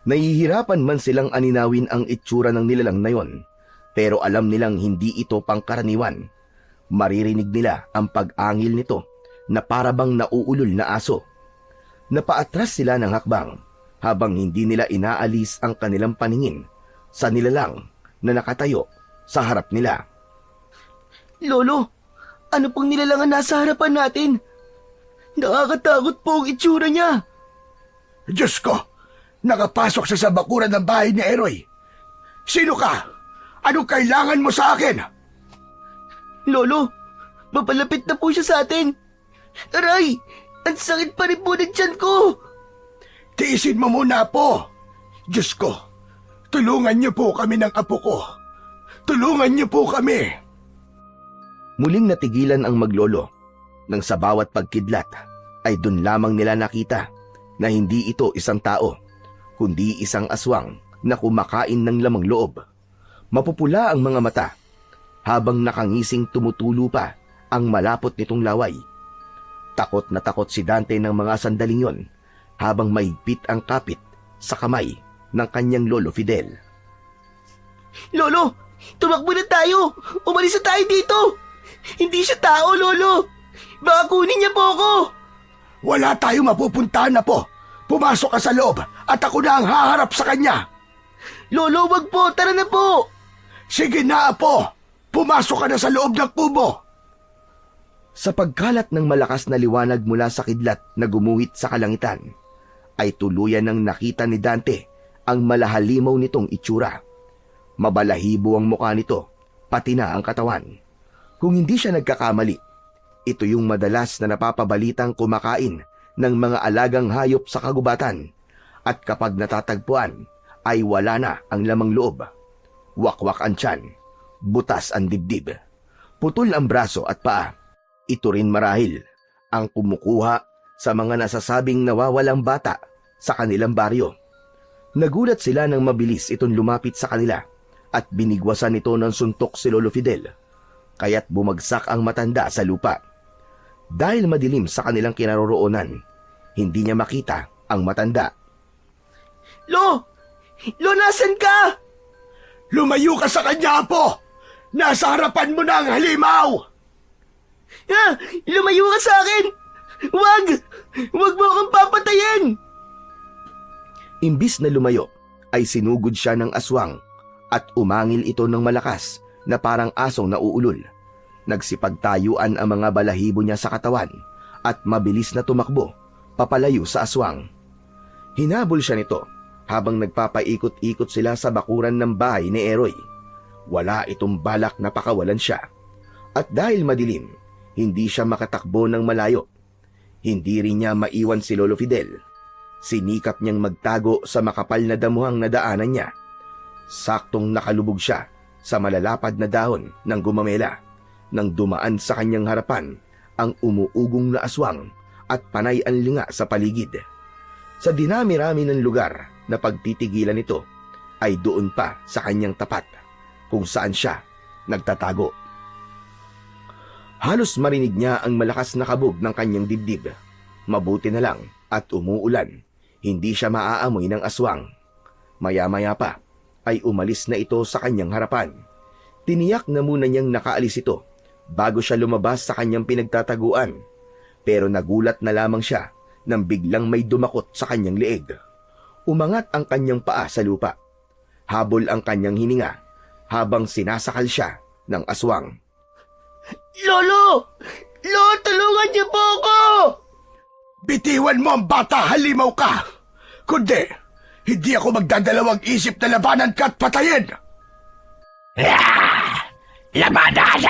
Nahihirapan man silang aninawin ang itsura ng nilalang na yon, pero alam nilang hindi ito pangkaraniwan. Maririnig nila ang pag-angil nito na parabang nauulol na aso. Napaatras sila ng hakbang habang hindi nila inaalis ang kanilang paningin sa nilalang na nakatayo sa harap nila. Lolo, ano pong nilalangan nasa harapan natin? Nakakatakot po ang itsura niya. Diyos ko! Nakapasok siya sa bakuran ng bahay ni Eroy. Sino ka? Anong kailangan mo sa akin? Lolo, papalapit na po siya sa atin. Aray, ang sakit pa rin po ng tiyan ko. Tiisin mo muna, Apo. Diyos ko, tulungan niyo po kami ng apo ko. Tulungan niyo po kami. Muling natigilan ang maglolo nang sa bawat pagkidlat ay dun lamang nila nakita na hindi ito isang tao, kundi isang aswang na kumakain ng lamang loob. Mapupula ang mga mata habang nakangising tumutulo pa ang malapot nitong laway. Takot na takot si Dante ng mga sandaling yon habang mahigpit ang kapit sa kamay ng kanyang lolo Fidel. Lolo, tumakbo na tayo. Umalis na tayo dito. Hindi siya tao, Lolo. Baka kunin niya po ako. Wala tayong mapupuntahan na po. Pumasok ka sa loob at ako na ang haharap sa kanya. Lolo, wag po. Tara na po. Sige na, Apo. Pumasok ka na sa loob ng kubo. Sa pagkalat ng malakas na liwanag mula sa kidlat na gumuhit sa kalangitan, ay tuluyan ng nakita ni Dante ang malahalimaw nitong itsura. Mabalahibo ang mukha nito, pati na ang katawan. Kung hindi siya nagkakamali, ito yung madalas na napapabalitang kumakain ng mga alagang hayop sa kagubatan, at kapag natatagpuan ay wala na ang lamang loob. Wakwak ang tiyan, butas ang dibdib, putol ang braso at paa. Ito rin marahil ang kumukuha sa mga nasasabing nawawalang bata sa kanilang baryo. Nagulat sila nang mabilis itong lumapit sa kanila at binigwasan ito ng suntok si Lolo Fidel, kaya't bumagsak ang matanda sa lupa. Dahil madilim sa kanilang kinaroroonan, hindi niya makita ang matanda. Lo! Lo, nasan ka? Lumayo ka sa kanya, Apo! Nasa harapan mo na ang halimaw! Ah, lumayo ka sa akin! Wag! Wag mo akong papatayin! Imbis na lumayo, ay sinugod siya ng aswang at umangil ito ng malakas na parang asong nauulol. Nagsipagtayuan ang mga balahibo niya sa katawan at mabilis na tumakbo papalayo sa aswang. Hinabol siya nito habang nagpapaikot-ikot sila sa bakuran ng bahay ni Eroy. Wala itong balak na pakawalan siya. At dahil madilim, hindi siya makatakbo ng malayo. Hindi rin niya maiwan si Lolo Fidel. Sinikap niyang magtago sa makapal na damuhang nadaanan niya. Saktong nakalubog siya sa malalapad na dahon ng gumamela nang dumaan sa kanyang harapan ang umuugong na aswang at panay ang linga sa paligid. Sa dinami-rami ng lugar na pagtitigilan nito ay doon pa sa kanyang tapat kung saan siya nagtatago. Halos marinig niya ang malakas na kabog ng kanyang dibdib. Mabuti na lang at umuulan, hindi siya maaamoy ng aswang. Maya-maya pa ay umalis na ito sa kanyang harapan. Tiniyak na muna niyang nakaalis ito bago siya lumabas sa kanyang pinagtataguan. Pero nagulat na lamang siya nang biglang may dumakot sa kanyang leeg. Umangat ang kanyang paa sa lupa. Habol ang kanyang hininga habang sinasakal siya ng aswang. Lolo! Lolo, tulungan niyo po ako! Bitiwan mo ang bata, halimaw ka! Kundi, hindi ako magdadalawang isip na labanan ka at patayin! Labanan!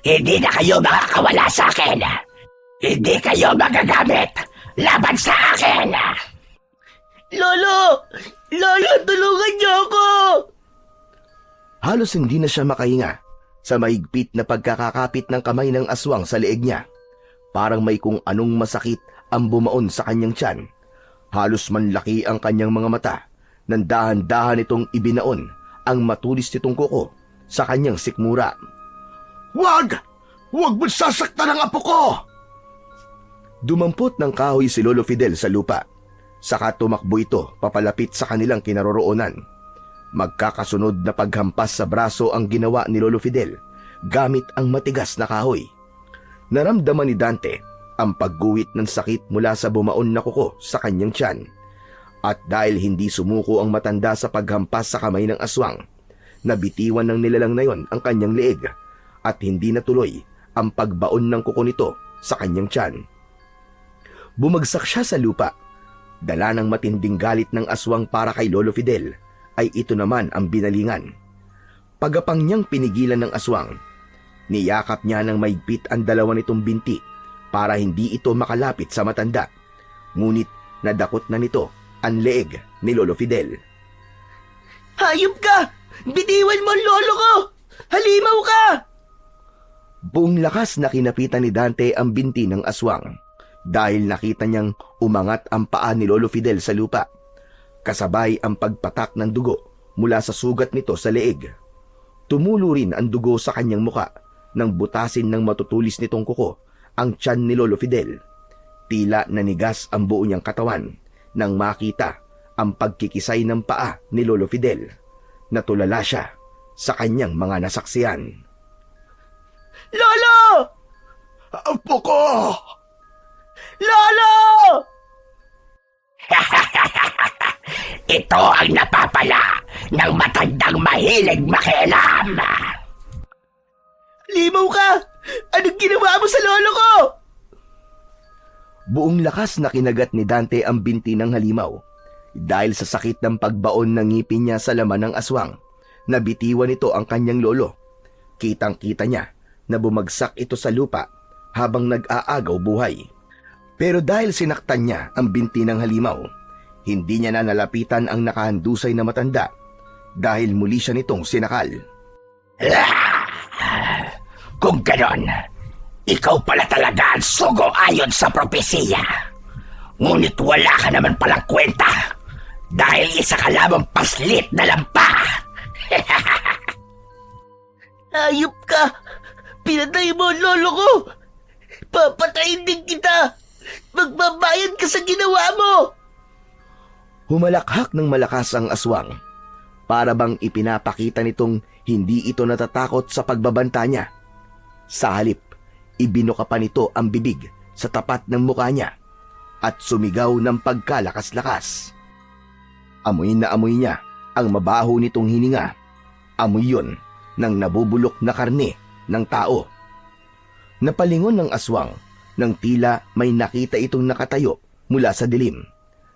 Hindi na kayo makakawala sa akin! Hindi kayo magagamit laban sa akin! Lolo! Lolo, tulungan niyo ako! Halos hindi na siya makahinga sa mahigpit na pagkakakapit ng kamay ng aswang sa leeg niya. Parang may kung anong masakit ang bumaon sa kanyang tiyan. Halos manlaki ang kanyang mga mata nang dahan-dahan itong ibinaon ang matulis nitong kuko sa kanyang sikmura. Wag! Wag mo sasaktan ang apo ko! Dumampot ng kahoy si Lolo Fidel sa lupa. Saka tumakbo ito papalapit sa kanilang kinaroroonan. Magkakasunod na paghampas sa braso ang ginawa ni Lolo Fidel gamit ang matigas na kahoy. Naramdaman ni Dante ang pagguhit ng sakit mula sa bumaon na kuko sa kanyang tiyan. At dahil hindi sumuko ang matanda sa paghampas sa kamay ng aswang, nabitiwan ng nilalang na yon ang kanyang leeg at hindi natuloy ang pagbaon ng kuko nito sa kanyang tiyan. Bumagsak siya sa lupa. Dala ng matinding galit ng aswang para kay Lolo Fidel ay ito naman ang binalingan. Pagapang niyang pinigilan ng aswang, niyakap niya ng maigpit ang dalawa nitong binti para hindi ito makalapit sa matanda. Ngunit nadakot na nito ang leeg ni Lolo Fidel. Hayop ka! Bitiwan mo ang lolo ko! Halimaw ka! Buong lakas na kinapitan ni Dante ang binti ng aswang dahil nakita niyang umangat ang paa ni Lolo Fidel sa lupa, kasabay ang pagpatak ng dugo mula sa sugat nito sa leeg. Tumulo rin ang dugo sa kanyang muka nang butasin ng matutulis nitong kuko ang tiyan ni Lolo Fidel. Tila nanigas ang buo niyang katawan nang makita ang pagkikisay ng paa ni Lolo Fidel. Natulala siya sa kanyang mga nasaksiyan. Lolo! Apo ko! Lolo! Ito ang napapala ng matandang mahilig makialam. Limaw ka! Anong ginawa mo sa lolo ko? Buong lakas na kinagat ni Dante ang binti ng halimaw. Dahil sa sakit ng pagbaon ng ngipin niya sa laman ng aswang, nabitiwan ito ang kanyang lolo. Kitang-kita niya na bumagsak ito sa lupa habang nag-aagaw buhay. Pero dahil sinaktan niya ang binti ng halimaw, hindi niya na nalapitan ang nakahandusay na matanda dahil muli siya nitong sinakal. Kung ganon, ikaw pala talaga ang sugo ayon sa propesiya. Ngunit wala ka naman palang kwenta dahil isa ka lamang paslit na lampa. Hayop ka! Pinatay mo ang lolo ko! Papatayin din kita! Magbabayad ka sa ginawa mo! Humalakhak ng malakas ang aswang. Para bang ipinapakita nitong hindi ito natatakot sa pagbabanta niya. Sa halip, ibinuka pa nito ang bibig sa tapat ng mukha niya at sumigaw ng pagkalakas-lakas. Amoy na amoy niya ang mabaho nitong hininga. Amoy yun ng nabubulok na karne ng tao. Napalingon ng aswang nang tila may nakita itong nakatayo mula sa dilim.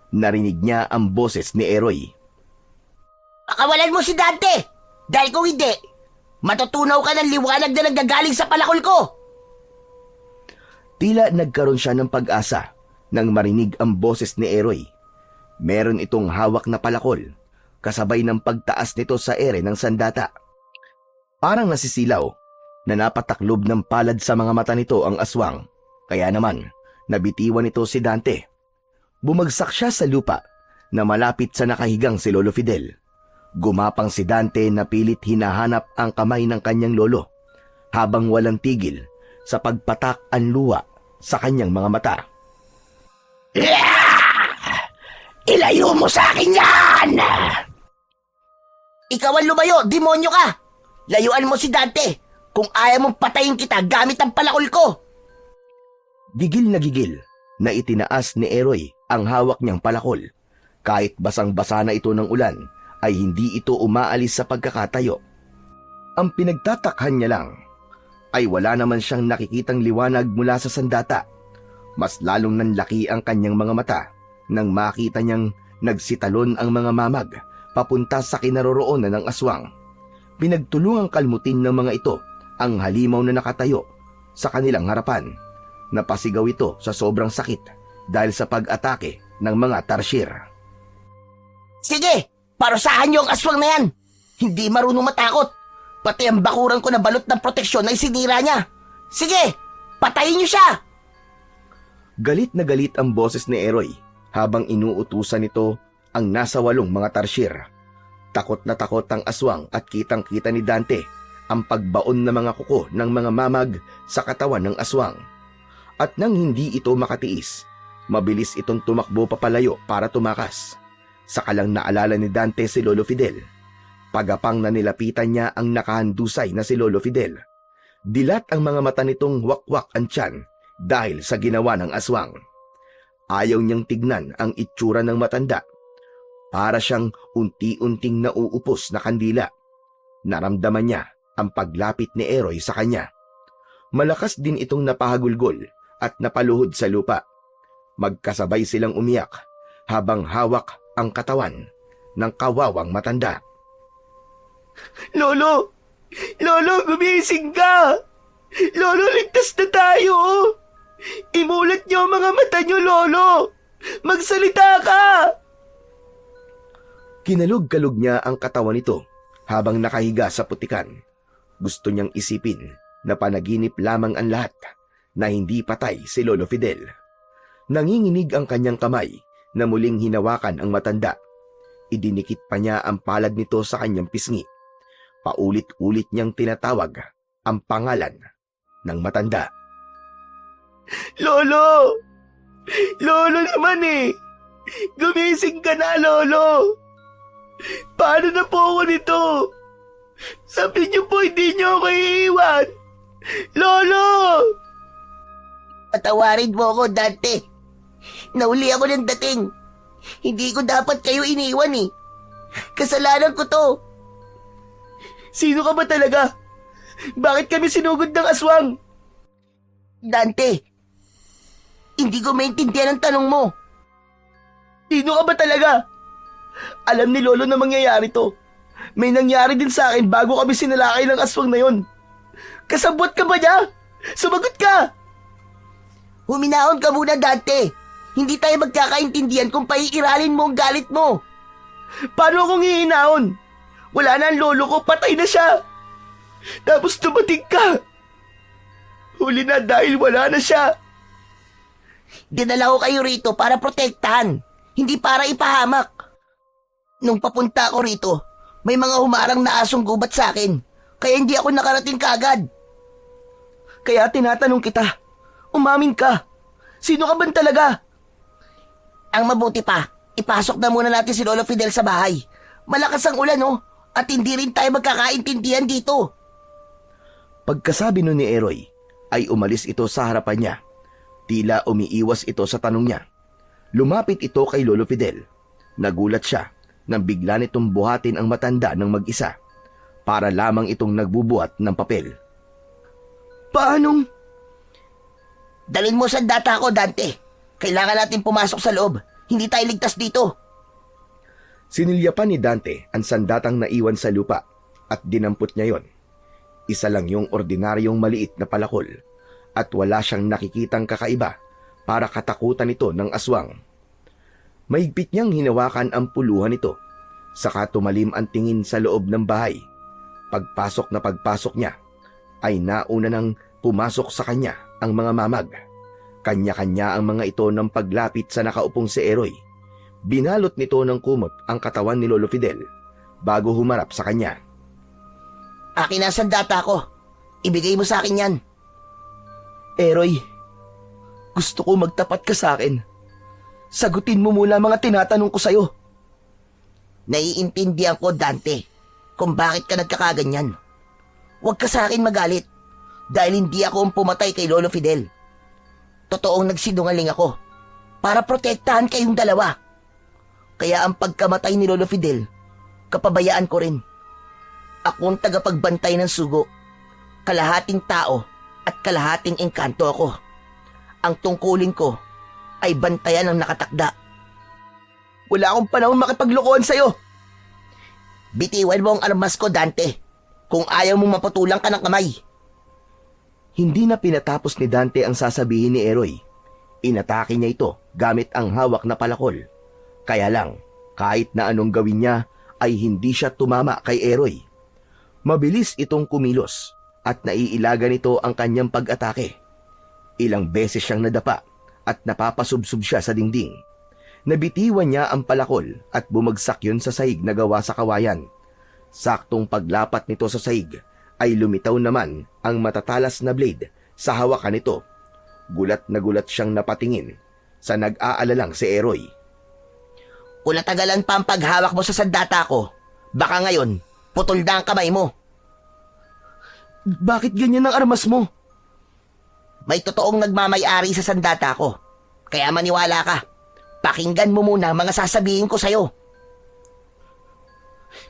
Narinig niya ang boses ni Eroy. Pakawalan mo si Dante! Dahil kung hindi, matutunaw ka ng liwanag na nanggagaling sa palakol ko! Tila nagkaroon siya ng pag-asa nang marinig ang boses ni Eroy. Meron itong hawak na palakol, kasabay ng pagtaas nito sa ere ng sandata. Parang nasisilaw na napataklob ng palad sa mga mata nito ang aswang, kaya naman nabitiwan nito si Dante. Bumagsak siya sa lupa na malapit sa nakahigang si Lolo Fidel. Gumapang si Dante na pilit hinahanap ang kamay ng kanyang lolo habang walang tigil sa pagpatak ang luha sa kanyang mga mata. Ilayo mo sa akin yan! Ikaw ang lumayo, demonyo ka! Layuan mo si Dante kung ayaw mong patayin kita gamit ang palakol ko! Gigil na itinaas ni Eroy ang hawak niyang palakol. Kahit basang-basa na ito ng ulan, ay hindi ito umaalis sa pagkakatayo. Ang pinagtatakhan niya lang ay wala naman siyang nakikitang liwanag mula sa sandata. Mas lalong nanlaki ang kanyang mga mata nang makita niyang nagsitalon ang mga mamag papunta sa kinaroroonan ng aswang. Pinagtulungang kalmutin ng mga ito ang halimaw na nakatayo sa kanilang harapan. Napasigaw ito sa sobrang sakit dahil sa pag-atake ng mga tarsier. Sige, parusahan niyo ang aswang na yan. Hindi marunong matakot. Pati ang bakuran ko na balot ng proteksyon ay sinira niya. Sige, patayin niyo siya! Galit na galit ang boses ni Eroy habang inuutusan nito ang nasa 8 mga tarsier. Takot na takot ang aswang at kitang-kita ni Dante ang pagbaon ng mga kuko ng mga mamag sa katawan ng aswang. At nang hindi ito makatiis, mabilis itong tumakbo papalayo para tumakas. Saka lang naalala ni Dante si Lolo Fidel. Pagapang na nilapitan niya ang nakahandusay na si Lolo Fidel. Dilat ang mga mata nitong wakwak ang tiyan dahil sa ginawa ng aswang. Ayaw niyang tignan ang itsura ng matanda. Para siyang unti-unting nauupos na kandila. Naramdaman niya ang paglapit ni Eroy sa kanya. Malakas din itong napahagulgol at napaluhod sa lupa. Magkasabay silang umiyak habang hawak ang katawan ng kawawang matanda. Lolo! Lolo, gumising ka! Lolo, ligtas na tayo! Imulat niyo ang mga mata niyo, Lolo! Magsalita ka! Kinalog-kalog niya ang katawan nito habang nakahiga sa putikan. Gusto niyang isipin na panaginip lamang ang lahat na hindi patay si Lolo Fidel. Nanginginig ang kanyang kamay na muling hinawakan ang matanda. Idinikit pa niya ang palad nito sa kanyang pisngi. Paulit-ulit niyang tinatawag ang pangalan ng matanda. Lolo! Lolo naman eh! Gumising ka na, Lolo! Paano na po ako nito? Sabi niyo po hindi niyo ako iiwan! Lolo! Patawarin mo ako, Dante. Nauli ako ng dating. Hindi ko dapat kayo iniwan eh. Kasalanan ko to. Sino ka ba talaga? Bakit kami sinugod ng aswang? Dante, hindi ko maintindihan ang tanong mo. Sino ka ba talaga? Alam ni Lolo na mangyayari to. May nangyari din sa akin bago kami sinalakay ng aswang na yon. Kasabot ka ba niya? Sumagot ka! Huminahon ka muna, Dante. Hindi tayo magkakaintindihan kung paiiralin mo ang galit mo. Paano akong hihinahon? Wala na ang lolo ko, patay na siya. Tapos dumating ka. Huli na dahil wala na siya. Dinala ko kayo rito para protektahan, hindi para ipahamak. Nung papunta ako rito, may mga humarang na asong gubat sa akin, kaya hindi ako nakarating kaagad. Kaya tinatanong kita, umamin ka. Sino ka ba talaga? Ang mabuti pa, ipasok na muna natin si Lolo Fidel sa bahay. Malakas ang ulan, oh, at hindi rin tayo magkakaintindihan dito. Pagkasabi nun ni Eroy, ay umalis ito sa harapan niya. Tila umiiwas ito sa tanong niya. Lumapit ito kay Lolo Fidel. Nagulat siya nang bigla nitong buhatin ang matanda ng mag-isa. Para lamang itong nagbubuhat ng papel. Paanong? Dalhin mo sa data ko, Dante. Kailangan natin pumasok sa loob. Hindi tayo ligtas dito. Sinilyapan ni Dante ang sandatang naiwan sa lupa at dinampot niya yon. Isa lang yung ordinaryong maliit na palakol at wala siyang nakikitang kakaiba para katakutan ito ng aswang. Mahigpit niyang hinawakan ang puluhan nito, saka tumalim ang tingin sa loob ng bahay. Pagpasok niya, ay nauna nang pumasok sa kanya ang mga mamag. Kanya-kanya ang mga ito ng paglapit sa nakaupong si Eroy. Binalot nito ng kumot ang katawan ni Lolo Fidel bago humarap sa kanya. Akin na ang data ko. Ibigay mo sa akin yan. Eroy, gusto ko magtapat ka sa akin. Sagutin mo muna mga tinatanong ko sa'yo. Naiintindihan ko, Dante, kung bakit ka nagkakaganyan. Huwag ka sa akin magalit dahil hindi ako ang pumatay kay Lolo Fidel. Totoong nagsinungaling ako para protektahan kayong dalawa. Kaya ang pagkamatay ni Lolo Fidel, kapabayaan ko rin. Ako ang tagapagbantay ng sugo. Kalahating tao at kalahating engkanto ako. Ang tungkulin ko ay bantayan ang nakatakda. Wala akong panahon makipaglokohan sa'yo. Bitiwan mo ang armas ko, Dante, kung ayaw mong mapatulang ka ng kamay. Hindi na pinatapos ni Dante ang sasabihin ni Eroy. Inatake niya ito gamit ang hawak na palakol. Kaya lang, kahit na anong gawin niya, ay hindi siya tumama kay Eroy. Mabilis itong kumilos at naiilaga nito ang kanyang pag-atake. Ilang beses siyang nadapa at napapasubsob siya sa dingding. Nabitiwan niya ang palakol at bumagsak yun sa sahig na gawa sa kawayan. Saktong paglapat nito sa sahig ay lumitaw naman ang matatalas na blade sa hawakan nito. Gulat na gulat siyang napatingin sa nag-aalalang si Eroy. Kung natagalan pa ang paghawak mo sa sandata ko, baka ngayon, putol na ang kamay mo. Bakit ganyan ang armas mo? May totoong nagmamay-ari sa sandata ko. Kaya maniwala ka. Pakinggan mo muna ang mga sasabihin ko sa'yo.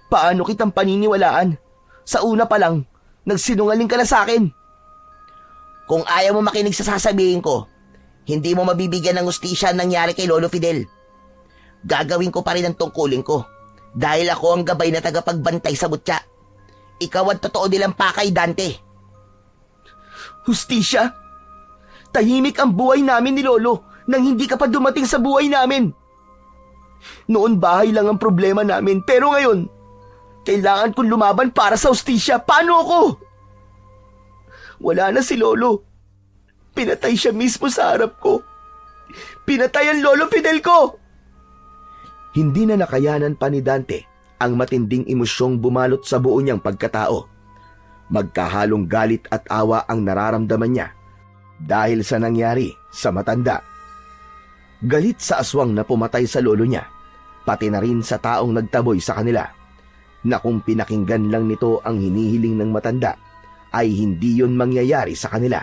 Paano kitang paniniwalaan? Sa una pa lang, nagsinungaling ka na sa akin. Kung ayaw mo makinig sa sasabihin ko, hindi mo mabibigyan ng hustisya ang nangyari kay Lolo Fidel. Gagawin ko pa rin ang tungkulin ko dahil ako ang gabay na tagapagbantay sa butya. Ikaw ang totoo nilang pakay, Dante. Hustisya? Tahimik ang buhay namin ni Lolo nang hindi ka pa dumating sa buhay namin. Noon bahay lang ang problema namin, pero ngayon, kailangan kong lumaban para sa hustisya. Paano ako? Wala na si Lolo. Pinatay siya mismo sa harap ko. Pinatay ang Lolo Fidel ko! Hindi na nakayanan pa ni Dante ang matinding emosyong bumalot sa buo niyang pagkatao. Magkahalong galit at awa ang nararamdaman niya dahil sa nangyari sa matanda. Galit sa aswang na pumatay sa lolo niya, pati na rin sa taong nagtaboy sa kanila, na kung pinakinggan lang nito ang hinihiling ng matanda, ay hindi yun mangyayari sa kanila.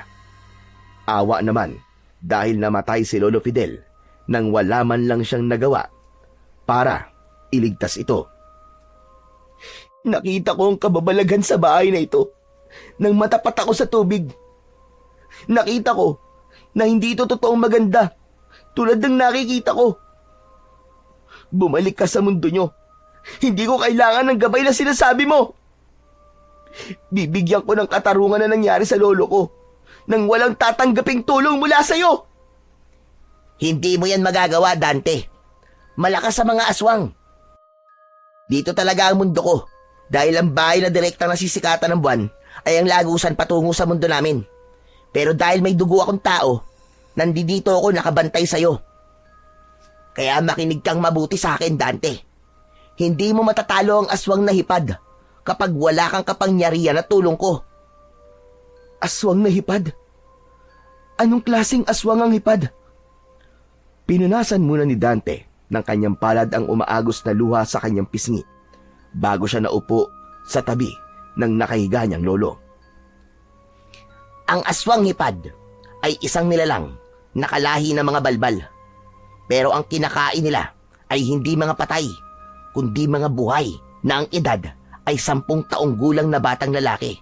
Awa naman dahil namatay si Lolo Fidel nang wala man lang siyang nagawa para iligtas ito. Nakita ko ang kababalaghan sa bahay na ito nang matapat ako sa tubig. Nakita ko na hindi ito totoong maganda tulad ng nakikita ko. Bumalik ka sa mundo nyo. Hindi ko kailangan ng gabay na sinasabi mo. Bibigyan ko ng katarungan na nangyari sa lolo ko nang walang tatanggaping tulong mula sa'yo. Hindi mo yan magagawa, Dante. Malakas sa mga aswang. Dito talaga ang mundo ko dahil ang bahay na direktang nasisikatan ng buwan ay ang lagusan patungo sa mundo namin. Pero dahil may dugo akong tao, nandito ako nakabantay sa'yo. Kaya makinig kang mabuti sa akin, Dante. Hindi mo matatalo ang aswang na hipad kapag wala kang kapangyarihan at tulong ko. Aswang na hipad? Anong klaseng aswang ang hipad? Pinunasan muna ni Dante ng kanyang palad ang umaagos na luha sa kanyang pisngi bago siya naupo sa tabi ng nakahiga niyang lolo. Ang aswang hipad ay isang nilalang na kalahi ng mga balbal. Pero ang kinakain nila ay hindi mga patay, kundi mga buhay na ang edad ay 10 taong gulang na batang lalaki.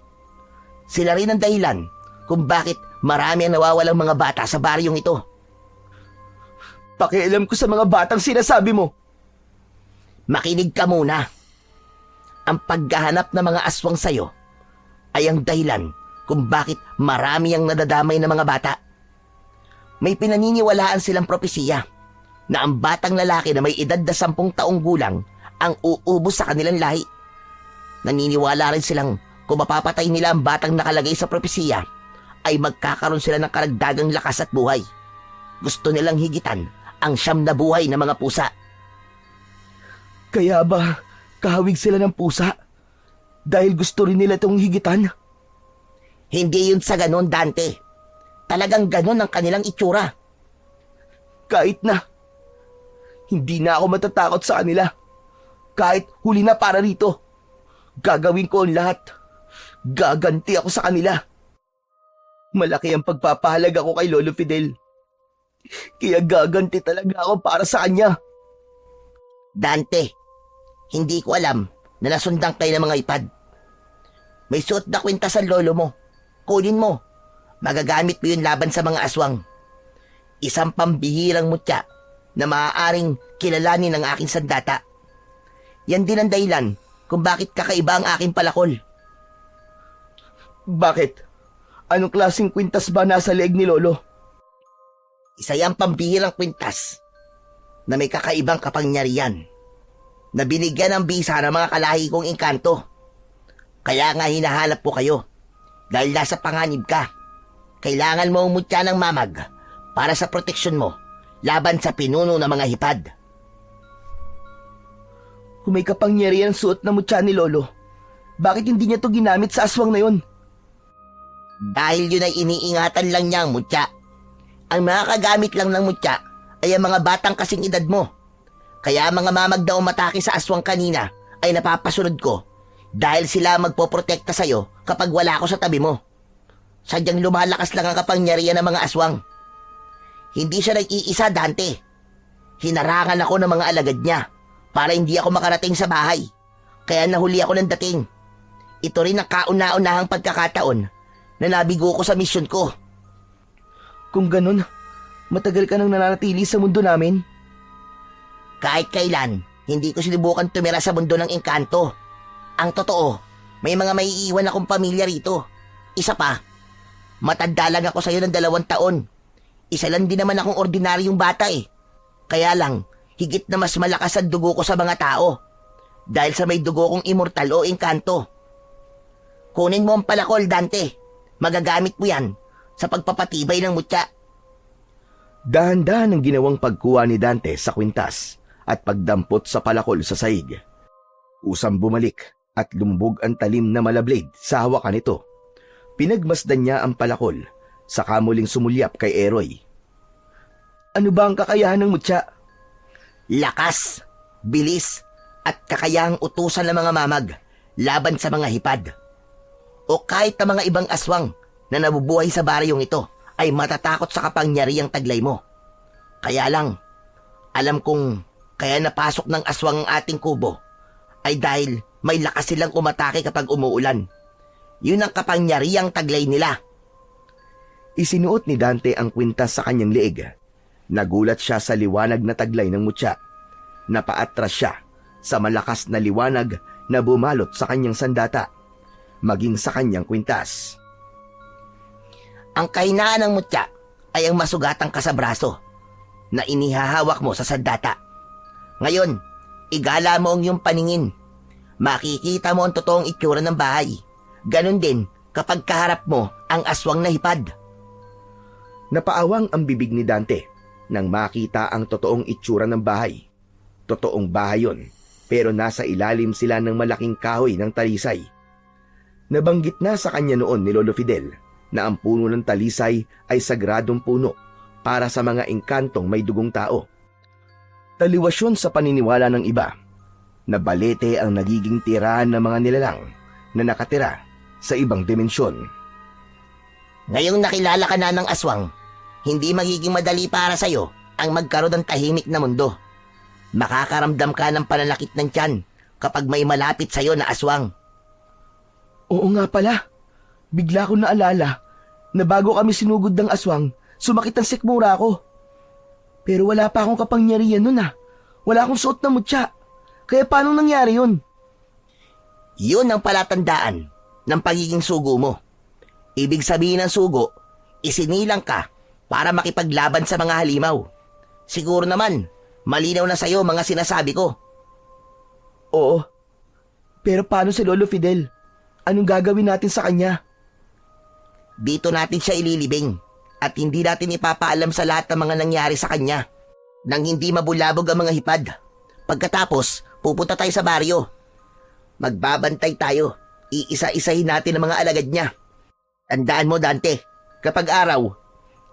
Sila rin ang dahilan kung bakit marami ang nawawalang mga bata sa baryong ito. Pakialam ko sa mga batang sinasabi mo. Makinig ka muna. Ang paghahanap ng mga aswang sayo ay ang dahilan kung bakit marami ang nadadamay na mga bata. May pinaniniwalaan silang propesiya na ang batang lalaki na may edad na 10 taong gulang ang uubos sa kanilang lahi. Naniniwala rin silang kung mapapatay nila ang batang nakalagay sa propesiya ay magkakaroon sila ng karagdagang lakas at buhay. Gusto nilang higitan ang 9 na buhay ng mga pusa. Kaya ba kahawig sila ng pusa? Dahil gusto rin nila itong higitan? Hindi yun sa ganon, Dante. Talagang ganon ang kanilang itsura. Kahit na. Hindi na ako matatakot sa kanila. Kahit huli na para rito. Gagawin ko ang lahat. Gaganti ako sa kanila. Malaki ang pagpapahalaga ko kay Lolo Fidel. Kaya gaganti talaga ako para sa kanya. Dante, hindi ko alam na nasundan kayo ng mga hipad. May suot na kwintas ang lolo mo. Kunin mo. Magagamit mo yun laban sa mga aswang. Isang pambihirang mutya na maaaring kilalanin ng aking sandata. Yan din ang dahilan kung bakit kakaiba ang aking palakol. Bakit? Anong klaseng kwintas ba nasa leeg ni Lolo? Isa yung pambihirang kwintas na may kakaibang kapangyarihan na binigyan ng bisa ng mga kalahi kong engkanto. Kaya nga hinahanap ko kayo dahil nasa panganib ka. Kailangan mo umutya ng mamag para sa proteksyon mo laban sa pinuno ng mga hipad. Kung may kapangyarihan ang suot na mutya ni Lolo, bakit hindi niya to ginamit sa aswang na yon? Dahil yun ay iniingatan lang niya ang mutya. Ang mga kagamit lang ng mutya ay ang mga batang kasing edad mo. Kaya mga mamag na umatake sa aswang kanina ay napapasunod ko dahil sila magpoprotekta sa'yo kapag wala ako sa tabi mo. Sadyang lumalakas lang ang kapangyarihan ng mga aswang. Hindi siya nag-iisa, Dante. Hinarangan ako ng mga alagad niya para hindi ako makarating sa bahay. Kaya nahuli ako ng dating. Ito rin ang kauna-unahang pagkakataon na nabigo ko sa misyon ko. Kung ganun, matagal ka nang nananatili sa mundo namin? Kahit kailan, hindi ko sinubukan tumira sa mundo ng engkanto. Ang totoo, may mga maiiwan akong pamilya rito. Isa pa, matanda lang ako sa'yo ng 2 taon. Isa lang din naman akong ordinaryong bata eh. Kaya lang, higit na mas malakas ang dugo ko sa mga tao. Dahil sa may dugo kong immortal o engkanto. Kunin mo ang palakol, Dante. Magagamit mo yan sa pagpapatibay ng mutya. Dahan-dahan ang ginawang pagkuha ni Dante sa kwintas at pagdampot sa palakol sa saig. Usang bumalik at lumbog ang talim na malablade sa hawakan nito. Pinagmasdan niya ang palakol, saka muling sumulyap kay Eroy. Ano ba ang kakayahan ng mutya? Lakas, bilis, at kakayahang utusan ng mga mamag laban sa mga hipad. O kahit ang mga ibang aswang na nabubuhay sa baryong ito ay matatakot sa kapangyarihang taglay mo. Kaya lang, alam kong kaya napasok ng aswang ang ating kubo ay dahil may lakas silang umatake kapag umuulan. Yun ang kapangyarihang taglay nila. Isinuot ni Dante ang kwintas sa kanyang leeg. Nagulat siya sa liwanag na taglay ng mutya. Napaatras siya sa malakas na liwanag na bumalot sa kanyang sandata, maging sa kanyang kwintas. Ang kahinaan ng mutya ay ang masugatang kasabraso na inihahawak mo sa sandata. Ngayon, igala mo ang iyong paningin. Makikita mo ang totoong itsura ng bahay. Ganon din kapag kaharap mo ang aswang na hipad. Napaawang ang bibig ni Dante nang makita ang totoong itsura ng bahay. Totoong bahay yon, pero nasa ilalim sila ng malaking kahoy ng talisay. Nabanggit na sa kanya noon ni Lolo Fidel na ang puno ng talisay ay sagradong puno para sa mga engkantong may dugong tao. Taliwas yun sa paniniwala ng iba na balete ang nagiging tirahan ng mga nilalang na nakatira sa ibang dimensyon. Ngayong nakilala ka na ng aswang, hindi magiging madali para sa'yo ang magkaroon ng tahimik na mundo. Makakaramdam ka ng pananakit ng tiyan kapag may malapit sa'yo na aswang. Oo nga pala. Bigla ko naalala na bago kami sinugod ng aswang, sumakit ang sikmura ko. Pero wala pa akong kapangyarihan nun ah. Wala akong suot na mutya. Kaya paano nangyari yun? Yun ang palatandaan ng pagiging sugo mo. Ibig sabihin ng sugo, isinilang ka para makipaglaban sa mga halimaw. Siguro naman, malinaw na sa'yo mga sinasabi ko. Oo. Pero paano si Lolo Fidel? Anong gagawin natin sa kanya? Dito natin siya ililibing at hindi natin ipapaalam sa lahat ng mga nangyari sa kanya nang hindi mabulabog ang mga hipad. Pagkatapos, pupunta tayo sa baryo. Magbabantay tayo. Iisa-isahin natin ang mga alagad niya. Tandaan mo, Dante, kapag araw,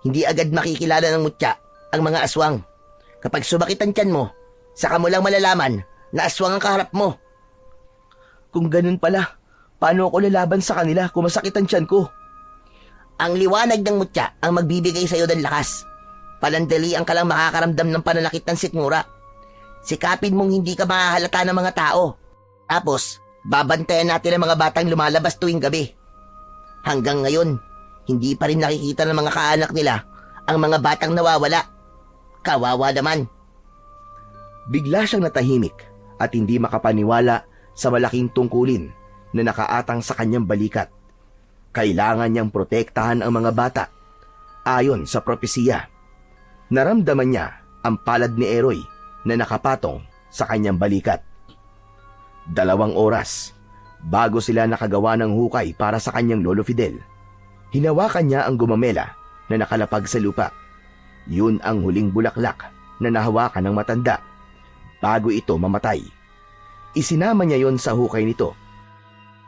hindi agad makikilala ng mutya ang mga aswang. Kapag sumakit ang tiyan mo, saka mo lang malalaman na aswang ang kaharap mo. Kung ganun pala, paano ako lalaban sa kanila kung masakit ang tiyan ko? Ang liwanag ng mutya ang magbibigay sa iyo ng lakas. Palandalian ka lang makakaramdam ng pananakit ng sikmura. Sikapin mong hindi ka mahahalata ng mga tao. Tapos, babantayan natin ang mga batang lumalabas tuwing gabi. Hanggang ngayon, hindi pa rin nakikita ng mga kaanak nila ang mga batang nawawala. Kawawa naman. Bigla siyang natahimik at hindi makapaniwala sa malaking tungkulin na nakaatang sa kanyang balikat. Kailangan niyang protektahan ang mga bata. Ayon sa propesiya, naramdaman niya ang palad ni Eroy na nakapatong sa kanyang balikat. 2 oras bago sila nakagawa ng hukay para sa kanyang lolo Fidel. Hinawakan niya ang gumamela na nakalapag sa lupa. Yun ang huling bulaklak na nahawakan ng matanda bago ito mamatay. Isinama niya yon sa hukay nito.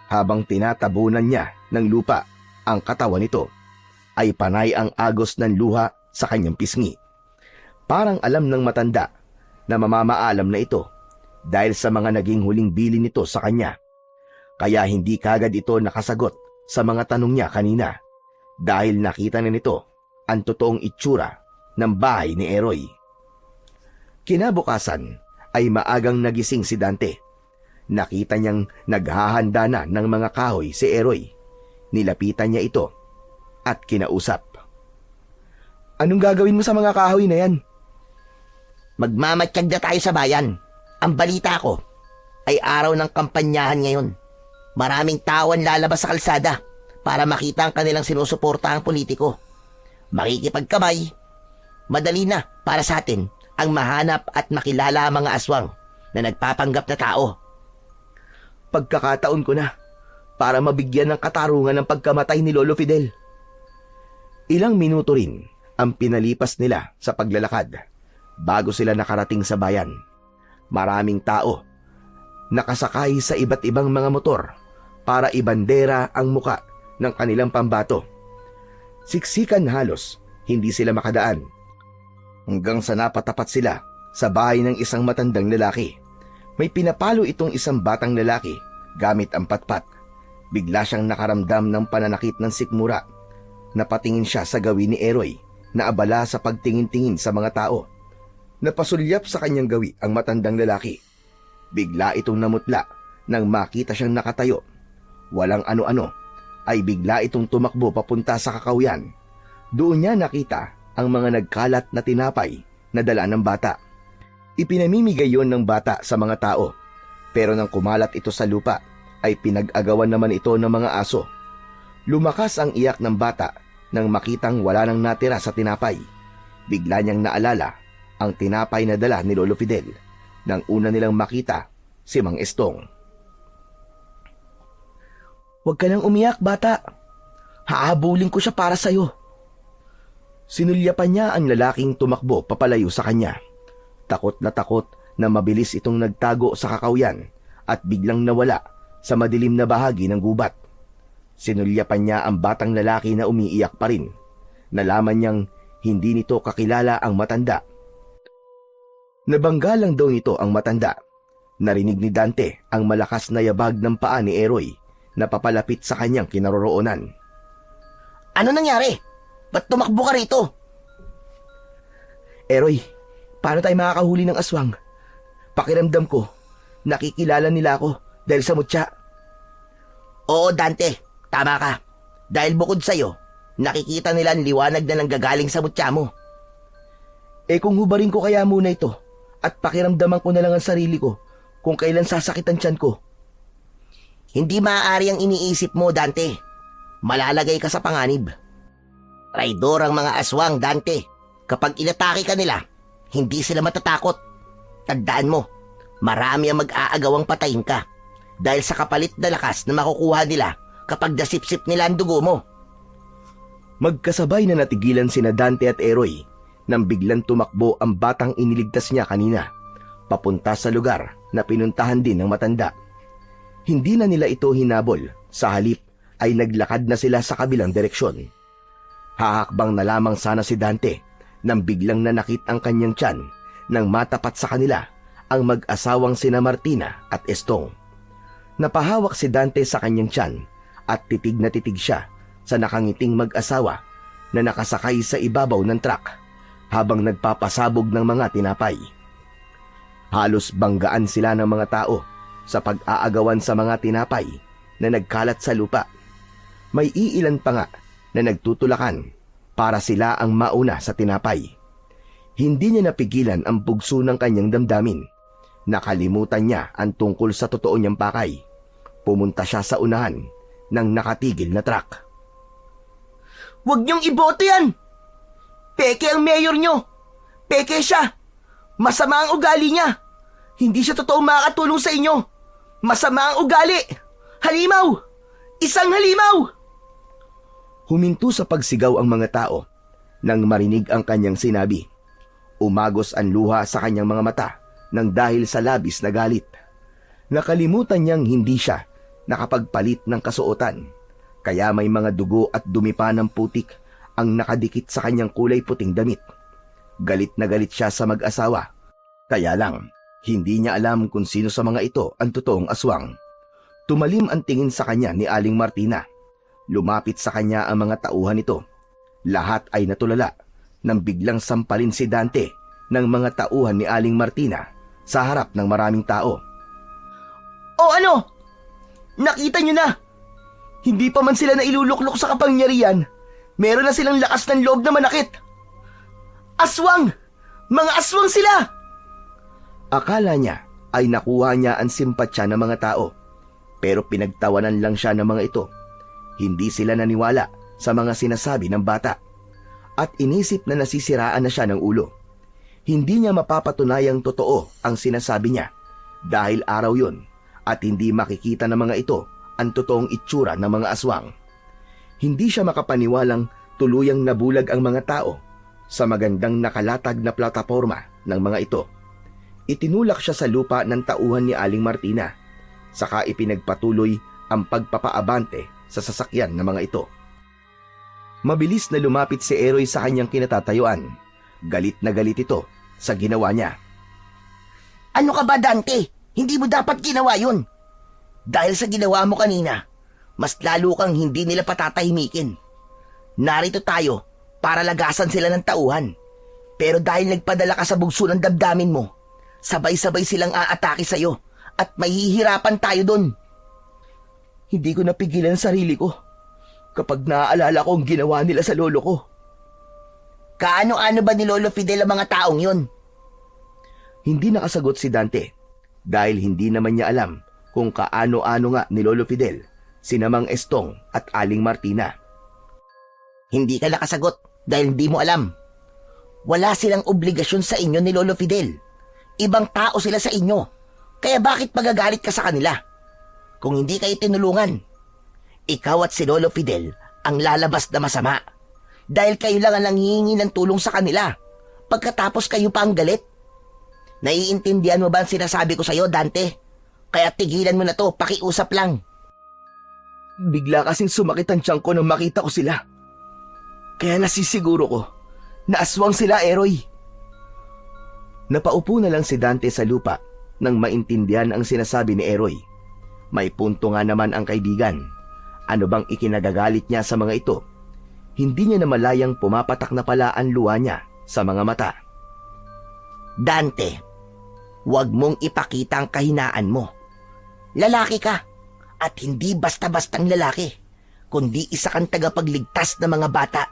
Habang tinatabunan niya ng lupa ang katawan nito, ay panay ang agos ng luha sa kanyang pisngi. Parang alam ng matanda na mamamaalam na ito dahil sa mga naging huling bilin nito sa kanya. Kaya hindi kagad ito nakasagot sa mga tanong niya kanina dahil nakita na nito ang totoong itsura ng bahay ni Eroy. Kinabukasan ay maagang nagising si Dante. Nakita niyang naghahanda na ng mga kahoy si Eroy. Nilapitan niya ito at kinausap. Anong gagawin mo sa mga kahoy na yan? Magmamatsyag na tayo sa bayan. Ang balita ko ay araw ng kampanyahan ngayon. Maraming tao ang lalabas sa kalsada para makita ang kanilang sinusuportahang politiko. Makikipagkamay. Madali na para sa atin ang mahanap at makilala ang mga aswang na nagpapanggap na tao. Pagkakataon ko na para mabigyan ng katarungan ng pagkamatay ni Lolo Fidel. Ilang minuto rin ang pinalipas nila sa paglalakad bago sila nakarating sa bayan. Maraming tao nakasakay sa iba't ibang mga motor para ibandera ang muka ng kanilang pambato. Siksikan halos, hindi sila makadaan. Hanggang sa napatapat sila sa bahay ng isang matandang lalaki. May pinapalo itong isang batang lalaki gamit ang patpat. Bigla siyang nakaramdam ng pananakit ng sikmura. Napatingin siya sa gawin ni Eroy na abala sa pagtingin-tingin sa mga tao. Napasulyap sa kanyang gawi ang matandang lalaki. Bigla itong namutla nang makita siyang nakatayo. Walang ano-ano ay bigla itong tumakbo papunta sa kakawyan. Doon niya nakita ang mga nagkalat na tinapay na dala ng bata. Ipinamimigay yon ng bata sa mga tao. Pero nang kumalat ito sa lupa, ay pinag-agawan naman ito ng mga aso. Lumakas ang iyak ng bata nang makitang wala nang natira sa tinapay. Bigla niyang naalala ang tinapay na dala ni Lolo Fidel nang una nilang makita si Mang Estong. Huwag ka nang umiyak, bata. Hahabulin ko siya para sa'yo. Sinulyapan niya ang lalaking tumakbo papalayo sa kanya. Takot na mabilis itong nagtago sa kakawyan at biglang nawala sa madilim na bahagi ng gubat. Sinulyapan niya ang batang lalaki na umiiyak pa rin. Nalaman niyang hindi nito kakilala ang matanda. Nabangga lang daw nito ang matanda. Narinig ni Dante ang malakas na yabag ng paa ni Eroy na papalapit sa kanyang kinaroroonan. Ano nangyari? Ba't tumakbo ka rito? Eroy, paano tayo makakahuli ng aswang? Pakiramdam ko, nakikilala nila ako dahil sa mutya. Oo, Dante. Tama ka. Dahil bukod sa'yo, nakikita nila ang liwanag na nanggagaling sa mutya mo. Eh kung hubarin ko kaya muna ito at pakiramdaman ko na lang ang sarili ko kung kailan sasakit ang tiyan ko. Hindi maaari ang iniisip mo, Dante. Malalagay ka sa panganib. Traidor ang mga aswang, Dante. Kapag inatake ka nila, hindi sila matatakot. Tandaan mo, marami ang mag-aagawang patayin ka dahil sa kapalit na lakas na makukuha nila kapag nasipsip nila ang dugo mo. Magkasabay na natigilan sina Dante at Eroy nang biglang tumakbo ang batang iniligtas niya kanina, papunta sa lugar na pinuntahan din ng matanda. Hindi na nila ito hinabol, sa halip ay naglakad na sila sa kabilang direksyon. Hahakbang na lamang sana si Dante nang biglang nanakit ang kanyang tiyan nang matapat sa kanila ang mag-asawang sina Martina at Estong. Napahawak si Dante sa kanyang tiyan at titig na titig siya sa nakangiting mag-asawa na nakasakay sa ibabaw ng truck habang nagpapasabog ng mga tinapay. Halos banggaan sila ng mga tao sa pag-aagawan sa mga tinapay na nagkalat sa lupa. May iilan pa nga na nagtutulakan para sila ang mauna sa tinapay. Hindi niya napigilan ang bugso ng kanyang damdamin. Nakalimutan niya ang tungkol sa totoo niyang pakay. Pumunta siya sa unahan ng nakatigil na truck. Huwag niyong iboto yan! Peke ang mayor niyo! Peke siya! Masama ang ugali niya! Hindi siya totoong makakatulong sa inyo! Masama ang ugali! Halimaw! Isang halimaw! Huminto sa pagsigaw ang mga tao nang marinig ang kanyang sinabi. Umagos ang luha sa kanyang mga mata nang dahil sa labis na galit. Nakalimutan niyang hindi siya nakapagpalit ng kasuotan, kaya may mga dugo at dumi pa ng putik ang nakadikit sa kanyang kulay puting damit. Galit na galit siya sa mag-asawa, kaya lang hindi niya alam kung sino sa mga ito ang totoong aswang. Tumalim ang tingin sa kanya ni Aling Martina. Lumapit sa kanya ang mga tauhan nito. Lahat ay natulala nang biglang sampalin si Dante ng mga tauhan ni Aling Martina sa harap ng maraming tao. O ano? Nakita niyo na! Hindi pa man sila nailuluklok sa kapangyarihan, meron na silang lakas ng loob na manakit. Aswang! Mga aswang sila! Akala niya ay nakuha niya ang simpatsya ng mga tao, pero pinagtawanan lang siya ng mga ito. Hindi sila naniwala sa mga sinasabi ng bata at inisip na nasisiraan na siya ng ulo. Hindi niya mapapatunayang totoo ang sinasabi niya dahil araw yun at hindi makikita ng mga ito ang totoong itsura ng mga aswang. Hindi siya makapaniwalang tuluyang nabulag ang mga tao sa magandang nakalatag na plataporma ng mga ito. Itinulak siya sa lupa ng tauhan ni Aling Martina, saka ipinagpatuloy ang pagpapaabante sa sasakyan ng mga ito. Mabilis na lumapit si Eroy sa kanyang kinatatayuan. Galit na galit ito sa ginawa niya. Ano ka ba, Dante? Hindi mo dapat ginawa yun. Dahil sa ginawa mo kanina, mas lalo kang hindi nila patatahimikin. Narito tayo para lagasan sila ng tauhan. Pero dahil nagpadala ka sa bugso ng damdamin mo, sabay-sabay silang aatake sa'yo at mahihirapan tayo dun. Hindi ko napigilan sarili ko kapag naaalala ko ang ginawa nila sa lolo ko. Kaano-ano ba ni Lolo Fidel ang mga taong yun? Hindi nakasagot si Dante dahil hindi naman niya alam kung kaano-ano nga ni Lolo Fidel, sina Mang Estong at Aling Martina. Hindi ka nakasagot dahil hindi mo alam. Wala silang obligasyon sa inyo ni Lolo Fidel. Ibang tao sila sa inyo. Kaya bakit magagalit ka sa kanila? Kung hindi kayo tinulungan, ikaw at si Lolo Fidel ang lalabas na masama. Dahil kayo lang ang nanghihingi ng tulong sa kanila. Pagkatapos kayo pa ang galit. Naiintindihan mo ba ang sinasabi ko sa'yo, Dante? Kaya tigilan mo na to, pakiusap lang. Bigla kasing sumakit ang tiyan ko nang makita ko sila. Kaya nasisiguro ko na aswang sila, Eroy. Napaupo na lang si Dante sa lupa nang maintindihan ang sinasabi ni Eroy. May punto nga naman ang kaibigan. Ano bang ikinagagalit niya sa mga ito? Hindi niya namalayang pumapatak na pala ang luha niya sa mga mata. Dante, huwag mong ipakita ang kahinaan mo. Lalaki ka, at hindi basta-bastang lalaki, kundi isa kang tagapagligtas ng mga bata,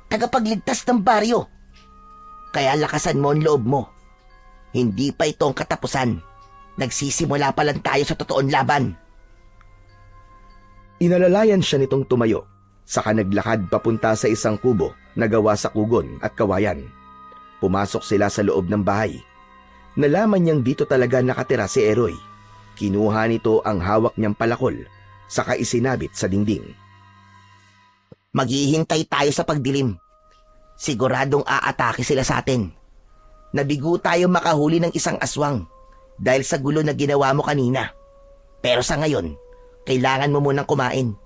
tagapagligtas ng baryo. Kaya lakasan mo ang loob mo. Hindi pa ito ang katapusan. Nagsisimula pa lang tayo sa totoong laban. Inalalayan siya nitong tumayo, saka naglakad papunta sa isang kubo na gawa sa kugon at kawayan. Pumasok sila sa loob ng bahay. Nalaman niyang dito talaga nakatira si Eroy. Kinuha nito ang hawak niyang palakol, saka isinabit sa dingding. Maghihintay tayo sa pagdilim. Siguradong aatake sila sa atin. Nabigo tayo makahuli ng isang aswang dahil sa gulo na ginawa mo kanina. Pero sa ngayon, kailangan mo munang kumain.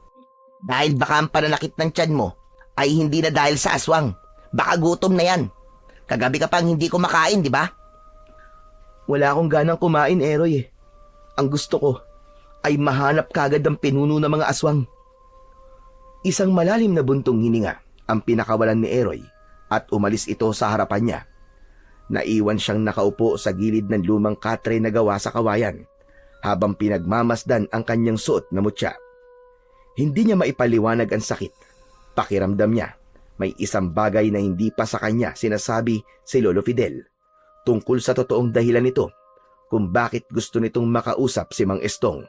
Dahil baka ang pananakit ng tiyan mo ay hindi na dahil sa aswang. Baka gutom na yan. Kagabi ka pang hindi kumakain, di ba? Wala akong ganang kumain, Eroy. Ang gusto ko ay mahanap kagad ang pinuno ng mga aswang. Isang malalim na buntong hininga ang pinakawalan ni Eroy at umalis ito sa harapan niya. Naiwan siyang nakaupo sa gilid ng lumang katre na gawa sa kawayan habang pinagmamasdan ang kanyang suot na mutya. Hindi niya maipaliwanag ang sakit. Pakiramdam niya, may isang bagay na hindi pa sa kanya sinasabi si Lolo Fidel tungkol sa totoong dahilan nito kung bakit gusto nitong makausap si Mang Estong.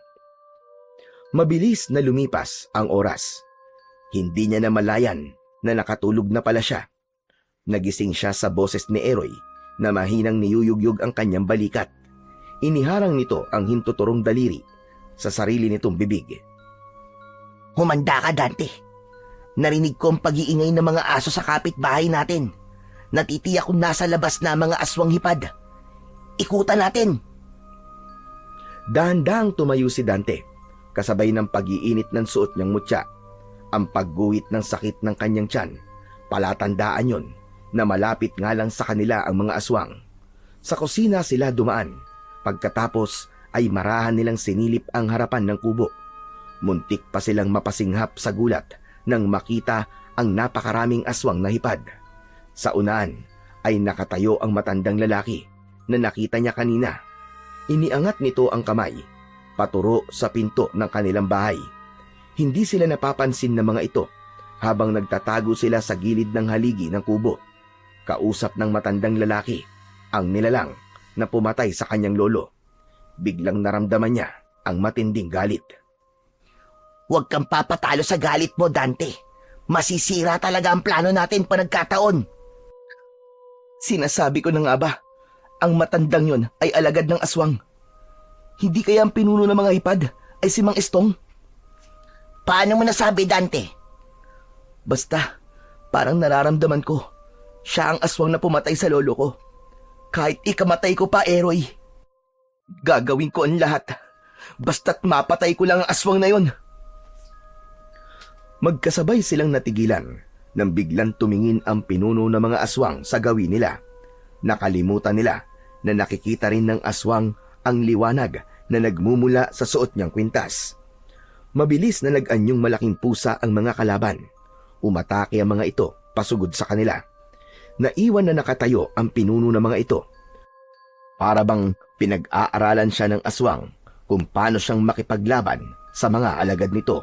Mabilis na lumipas ang oras. Hindi niya namalayan na nakatulog na pala siya. Nagising siya sa boses ni Eroy na mahinang niyuyugyug ang kanyang balikat. Iniharang nito ang hintuturong daliri sa sarili nitong bibig. Humanda ka, Dante. Narinig ko ang pag-iingay ng mga aso sa kapitbahay natin. Natitiyak kung nasa labas na mga aswang hipad. Ikutan natin. Dahan-dahang tumayo si Dante, kasabay ng pag-iinit ng suot niyang mutya. Ang pagguhit ng sakit ng kanyang tiyan, palatandaan yon na malapit nga lang sa kanila ang mga aswang. Sa kusina sila dumaan, pagkatapos ay marahan nilang sinilip ang harapan ng kubo. Muntik pa silang mapasinghap sa gulat nang makita ang napakaraming aswang na hipad. Sa unahan ay nakatayo ang matandang lalaki na nakita niya kanina. Iniangat nito ang kamay, paturo sa pinto ng kanilang bahay. Hindi sila napapansin ng mga ito habang nagtatago sila sa gilid ng haligi ng kubo. Kausap ng matandang lalaki ang nilalang na pumatay sa kanyang lolo. Biglang naramdaman niya ang matinding galit. Huwag kang papatalo sa galit mo, Dante. Masisira talaga ang plano natin pa nagkataon. Sinasabi ko na nga ba, ang matandang yon ay alagad ng aswang. Hindi kaya ang pinuno ng mga hipad ay si Mang Estong? Paano mo nasabi, Dante? Basta, parang nararamdaman ko, siya ang aswang na pumatay sa lolo ko. Kahit ikamatay ko pa, Eroy. Gagawin ko ang lahat. Basta't mapatay ko lang ang aswang na yon. Magkasabay silang natigilan nang biglang tumingin ang pinuno ng mga aswang sa gawin nila. Nakalimutan nila na nakikita rin ng aswang ang liwanag na nagmumula sa suot niyang kwintas. Mabilis na nag-anyong malaking pusa ang mga kalaban. Umatake ang mga ito pasugod sa kanila. Naiwan na nakatayo ang pinuno ng mga ito. Para bang pinag-aaralan siya ng aswang kung paano siyang makipaglaban sa mga alagad nito.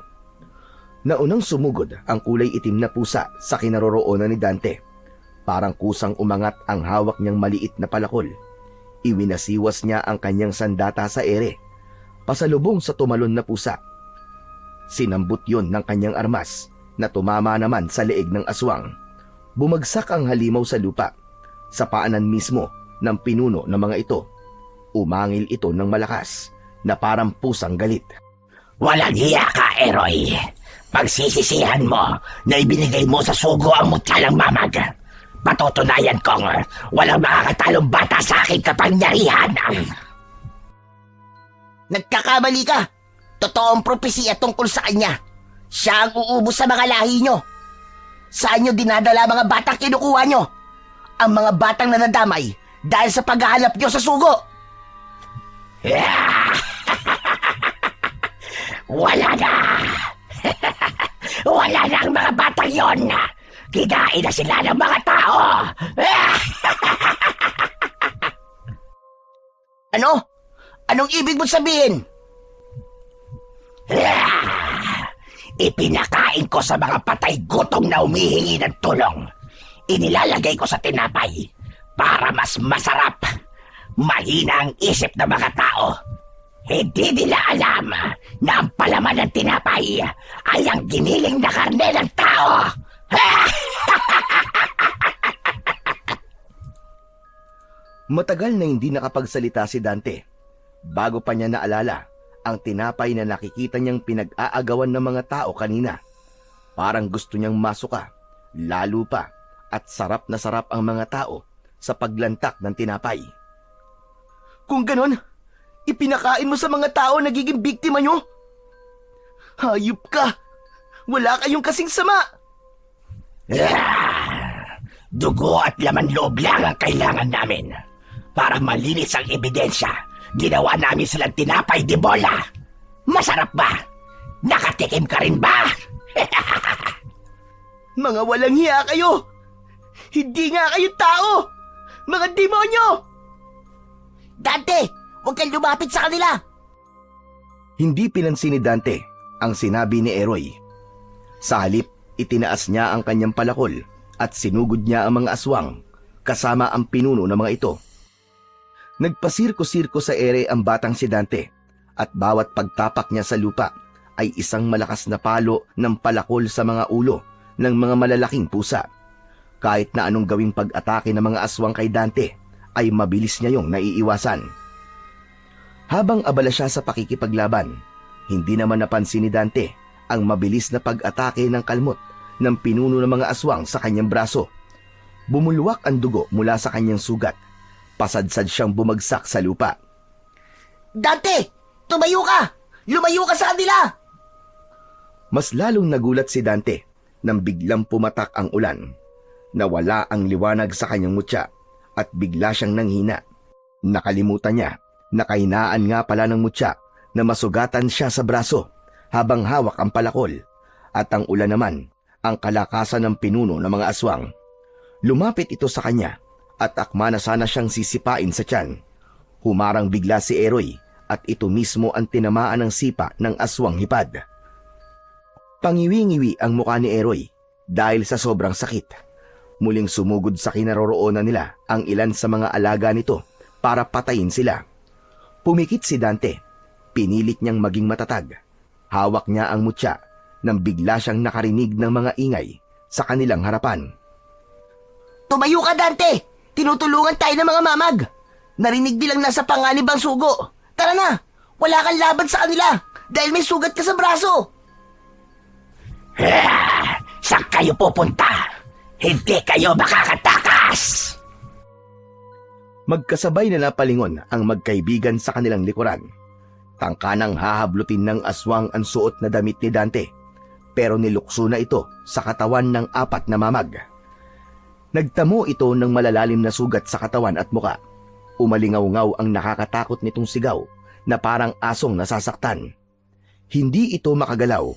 Naunang sumugod ang kulay itim na pusa sa kinaroroonan ni Dante. Parang kusang umangat ang hawak niyang maliit na palakol. Iwinasiwas niya ang kanyang sandata sa ere, pasalubong sa tumalon na pusa. Sinambot yon ng kanyang armas na tumama naman sa leeg ng aswang. Bumagsak ang halimaw sa lupa, sa paanan mismo ng pinuno ng mga ito. Umangil ito ng malakas na parang pusang galit. Walang hiya ka, Eroy. Pagsisisihan mo na ibinigay mo sa sugo ang mutyalang mamag. Patutunayan kong walang makakatalong bata sa aking kapangyarihan. Nagkakamali ka. Totoong propesiya tungkol sa kanya. Siya ang uubos sa mga lahi nyo. Saan nyo dinadala mga batang kinukuha nyo? Ang mga batang nanadamay dahil sa paghahanap nyo sa sugo. Wala na. Wala na ang mga batang yon. Kinain na sila ng mga tao. Ano? Anong ibig mo sabihin? Ipinakain ko sa mga patay gutom na humihingi ng tulong. Inilalagay ko sa tinapay para mas masarap. Mahina ang isip ng mga tao. Hindi nila alam na ang palaman ng tinapay ay ang giniling na karne ng tao. Matagal na hindi nakapagsalita si Dante. Bago pa niya naalala ang tinapay na nakikita niyang pinag-aagawan ng mga tao kanina. Parang gusto niyang masuka, lalo pa, at sarap na sarap ang mga tao sa paglantak ng tinapay. Kung ganon, ipinakain mo sa mga tao nagiging biktima nyo? Hayop ka! Wala kayong kasing sama! Dugo at laman loob lang ang kailangan namin. Para malinis ang ebidensya, ginawa namin silang tinapay de bola. Masarap ba? Nakatikim ka rin ba? Mga walang hiya kayo! Hindi nga kayo tao! Mga demonyo! Dante, huwag kang lumapit sa kanila! Hindi pinansin ni Dante ang sinabi ni Eroy. Sa halip, itinaas niya ang kanyang palakol at sinugod niya ang mga aswang kasama ang pinuno ng mga ito. Nagpasirko-sirko sa ere ang batang si Dante at bawat pagtapak niya sa lupa ay isang malakas na palo ng palakol sa mga ulo ng mga malalaking pusa. Kahit na anong gawing pag-atake ng mga aswang kay Dante ay mabilis niya yung naiiwasan. Habang abala siya sa pakikipaglaban, hindi naman napansin ni Dante ang mabilis na pag-atake ng kalmot ng pinuno ng mga aswang sa kanyang braso. Bumulwak ang dugo mula sa kanyang sugat. Pasadsad siyang bumagsak sa lupa. Dante, tumayo ka! Lumayo ka sa kanila! Mas lalong nagulat si Dante nang biglang pumatak ang ulan. Nawala ang liwanag sa kanyang mutya at bigla siyang nanghina. Nakalimutan niya na kahinaan nga pala ng mutya na masugatan siya sa braso habang hawak ang palakol at ang ulan naman ang kalakasan ng pinuno ng mga aswang. Lumapit ito sa kanya at akma na sana siyang sisipain sa tiyan. Humarang bigla si Eroy at ito mismo ang tinamaan ng sipa ng aswang hipad. Pangiwi-ngiwi ang mukha ni Eroy dahil sa sobrang sakit. Muling sumugod sa kinaroroonan nila ang ilan sa mga alaga nito para patayin sila. Pumikit si Dante. Pinilit niyang maging matatag. Hawak niya ang mutya nang bigla siyang nakarinig ng mga ingay sa kanilang harapan. Tumayo ka, Dante! Tinutulungan tayo ng mga mamag! Narinig nilang nasa panganib ang sugo. Tara na! Wala kang laban sa kanila dahil may sugat ka sa braso! Saan kayo pupunta? Hindi kayo makakatakas! Magkasabay na napalingon ang magkaibigan sa kanilang likuran. Tangkanang hahablutin ng aswang ang suot na damit ni Dante, pero nilukso na ito sa katawan ng 4 na mamag. Nagtamo ito ng malalalim na sugat sa katawan at muka. Umalingaw-ngaw ang nakakatakot nitong sigaw na parang asong nasasaktan. Hindi ito makagalaw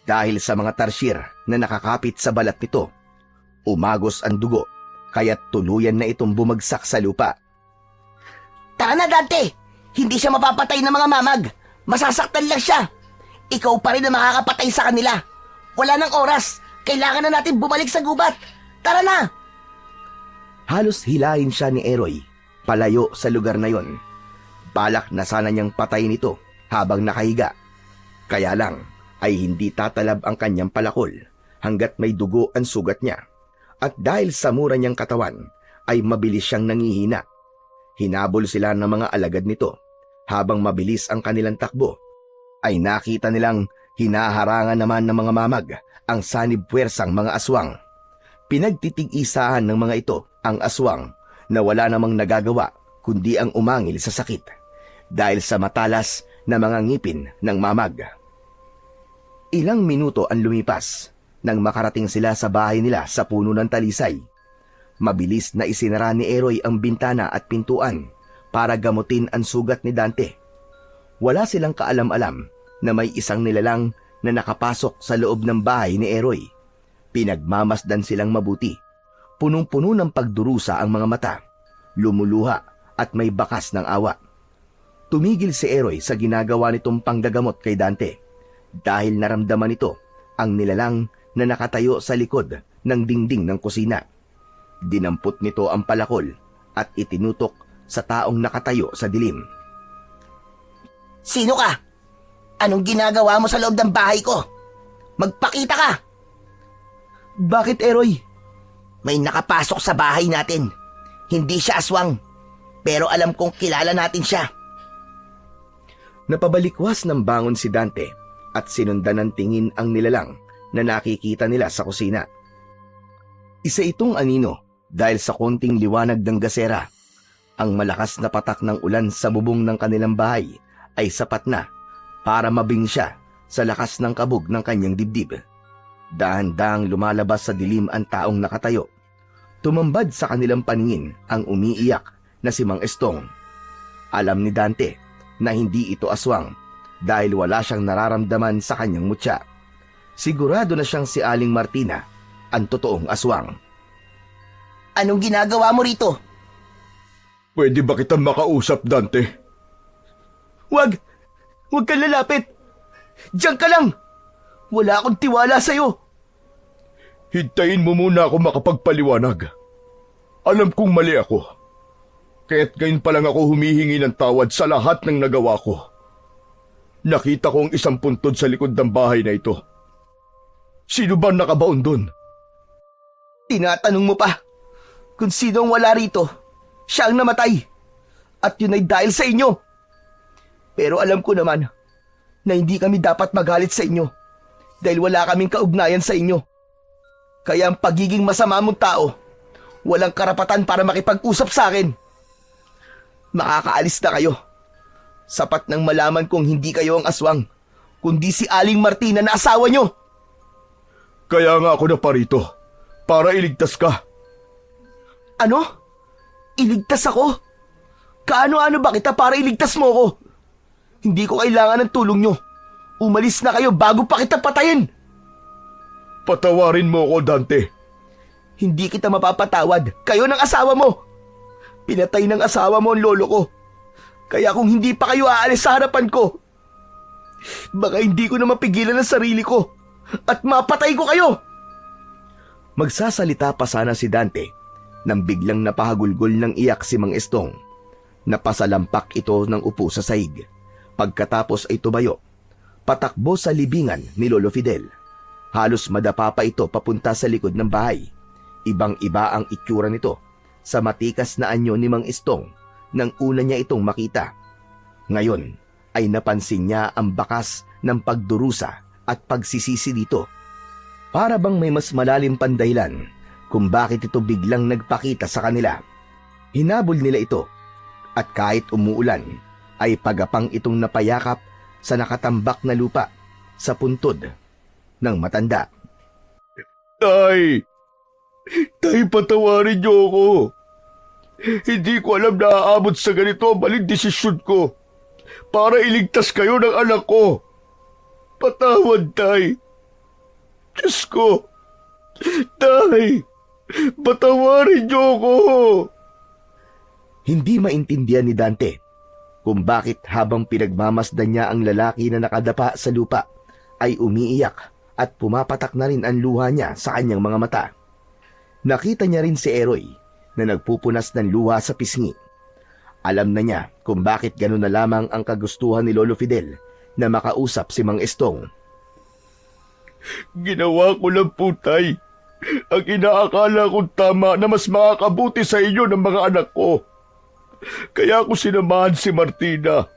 dahil sa mga tarsier na nakakapit sa balat nito. Umagos ang dugo, kaya't tuluyan na itong bumagsak sa lupa. Tara na, Dante! Hindi siya mapapatay ng mga mamag. Masasaktan lang siya. Ikaw pa rin ang makakapatay sa kanila. Wala nang oras. Kailangan na natin bumalik sa gubat. Tara na! Halos hilahin siya ni Eroy palayo sa lugar na yon. Balak na sana niyang patayin ito habang nakahiga. Kaya lang ay hindi tatalab ang kanyang palakol hanggat may dugo ang sugat niya. At dahil sa mura niyang katawan ay mabilis siyang nangihina. Hinabol sila ng mga alagad nito. Habang mabilis ang kanilang takbo ay nakita nilang hinaharangan naman ng mga mamag ang sanib puwersang mga aswang. Pinagtitig-isahan ng mga ito ang aswang na wala namang nagagawa kundi ang umangil sa sakit dahil sa matalas na mga ngipin ng mamag. Ilang minuto ang lumipas nang makarating sila sa bahay nila sa puno ng talisay. Mabilis na isinara ni Eroy ang bintana at pintuan para gamutin ang sugat ni Dante. Wala silang kaalam-alam na may isang nilalang na nakapasok sa loob ng bahay ni Eroy. Pinagmamasdan silang mabuti. Punong-puno ng pagdurusa ang mga mata, lumuluha at may bakas ng awa. Tumigil si Eroy sa ginagawa nitong panggagamot kay Dante dahil naramdaman nito ang nilalang na nakatayo sa likod ng dingding ng kusina. Dinampot nito ang palakol at itinutok sa taong nakatayo sa dilim. Sino ka? Anong ginagawa mo sa loob ng bahay ko? Magpakita ka! Bakit, Eroy? May nakapasok sa bahay natin. Hindi siya aswang, pero alam kong kilala natin siya. Napabalikwas ng bangon si Dante at sinundan ng tingin ang nilalang na nakikita nila sa kusina. Isa itong anino dahil sa konting liwanag ng gasera. Ang malakas na patak ng ulan sa bubong ng kanilang bahay ay sapat na para mabing siya sa lakas ng kabog ng kanyang dibdib. Dahan-dahang lumalabas sa dilim ang taong nakatayo. Tumambad sa kanilang paningin ang umiiyak na si Mang Estong. Alam ni Dante na hindi ito aswang dahil wala siyang nararamdaman sa kanyang mutya. Sigurado na siyang si Aling Martina, ang totoong aswang. Anong ginagawa mo rito? Pwede ba kitang makausap, Dante? Wag! Huwag kang lalapit! Diyan ka lang! Wala akong tiwala sa'yo! Hintayin mo muna ako makapagpaliwanag. Alam kong mali ako. Kaya't ngayon pa lang ako humihingi ng tawad sa lahat ng nagawa ko. Nakita ko ang isang puntod sa likod ng bahay na ito. Sino ba nakabaon doon? Tinatanong mo pa kung sino ang wala rito. Siya ang namatay. At yun ay dahil sa inyo. Pero alam ko naman na hindi kami dapat magalit sa inyo dahil wala kaming kaugnayan sa inyo. Kaya ang pagiging masama mong tao, walang karapatan para makipag-usap sa akin. Makakaalis na kayo. Sapat nang malaman kong hindi kayo ang aswang, kundi si Aling Martina na asawa nyo. Kaya nga ako na parito, para iligtas ka. Ano? Iligtas ako? Kaano-ano ba kita para iligtas mo ko? Hindi ko kailangan ng tulong nyo. Umalis na kayo bago pa kita patayin. Patawarin mo ako, Dante. Hindi kita mapapatawad. Kayo ng asawa mo. Pinatay ng asawa mo ang lolo ko. Kaya kung hindi pa kayo aalis sa harapan ko, baka hindi ko na mapigilan ang sarili ko at mapatay ko kayo. Magsasalita pa sana si Dante nang biglang napahagulgol ng iyak si Mang Estong. Napasalampak ito ng upo sa sahig. Pagkatapos ay tumayo. Patakbo sa libingan ni Lolo Fidel. Halos madapa pa ito papunta sa likod ng bahay. Ibang-iba ang itsura nito sa matikas na anyo ni Mang Estong nang una niya itong makita. Ngayon ay napansin niya ang bakas ng pagdurusa at pagsisisi dito. Para bang may mas malalim pang dahilan kung bakit ito biglang nagpakita sa kanila. Hinabol nila ito at kahit umuulan ay pagapang itong napayakap sa nakatambak na lupa sa puntod ng matanda. Tay! Tay, patawarin niyo ako. Hindi ko alam na aabot sa ganito ang maling desisyon ko para iligtas kayo ng anak ko. Patawad, Tay. Diyos ko. Tay, patawarin niyo ako. Hindi maintindihan ni Dante kung bakit habang pinagmamasdan niya ang lalaki na nakadapa sa lupa ay umiiyak at pumapatak na rin ang luha niya sa kanyang mga mata. Nakita niya rin si Eroy na nagpupunas ng luha sa pisngi. Alam na niya kung bakit gano'n na lamang ang kagustuhan ni Lolo Fidel na makausap si Mang Estong. Ginawa ko lang po, Tay. Ang inaakala kong tama na mas makakabuti sa inyo ng mga anak ko. Kaya ako sinamahan si Martina.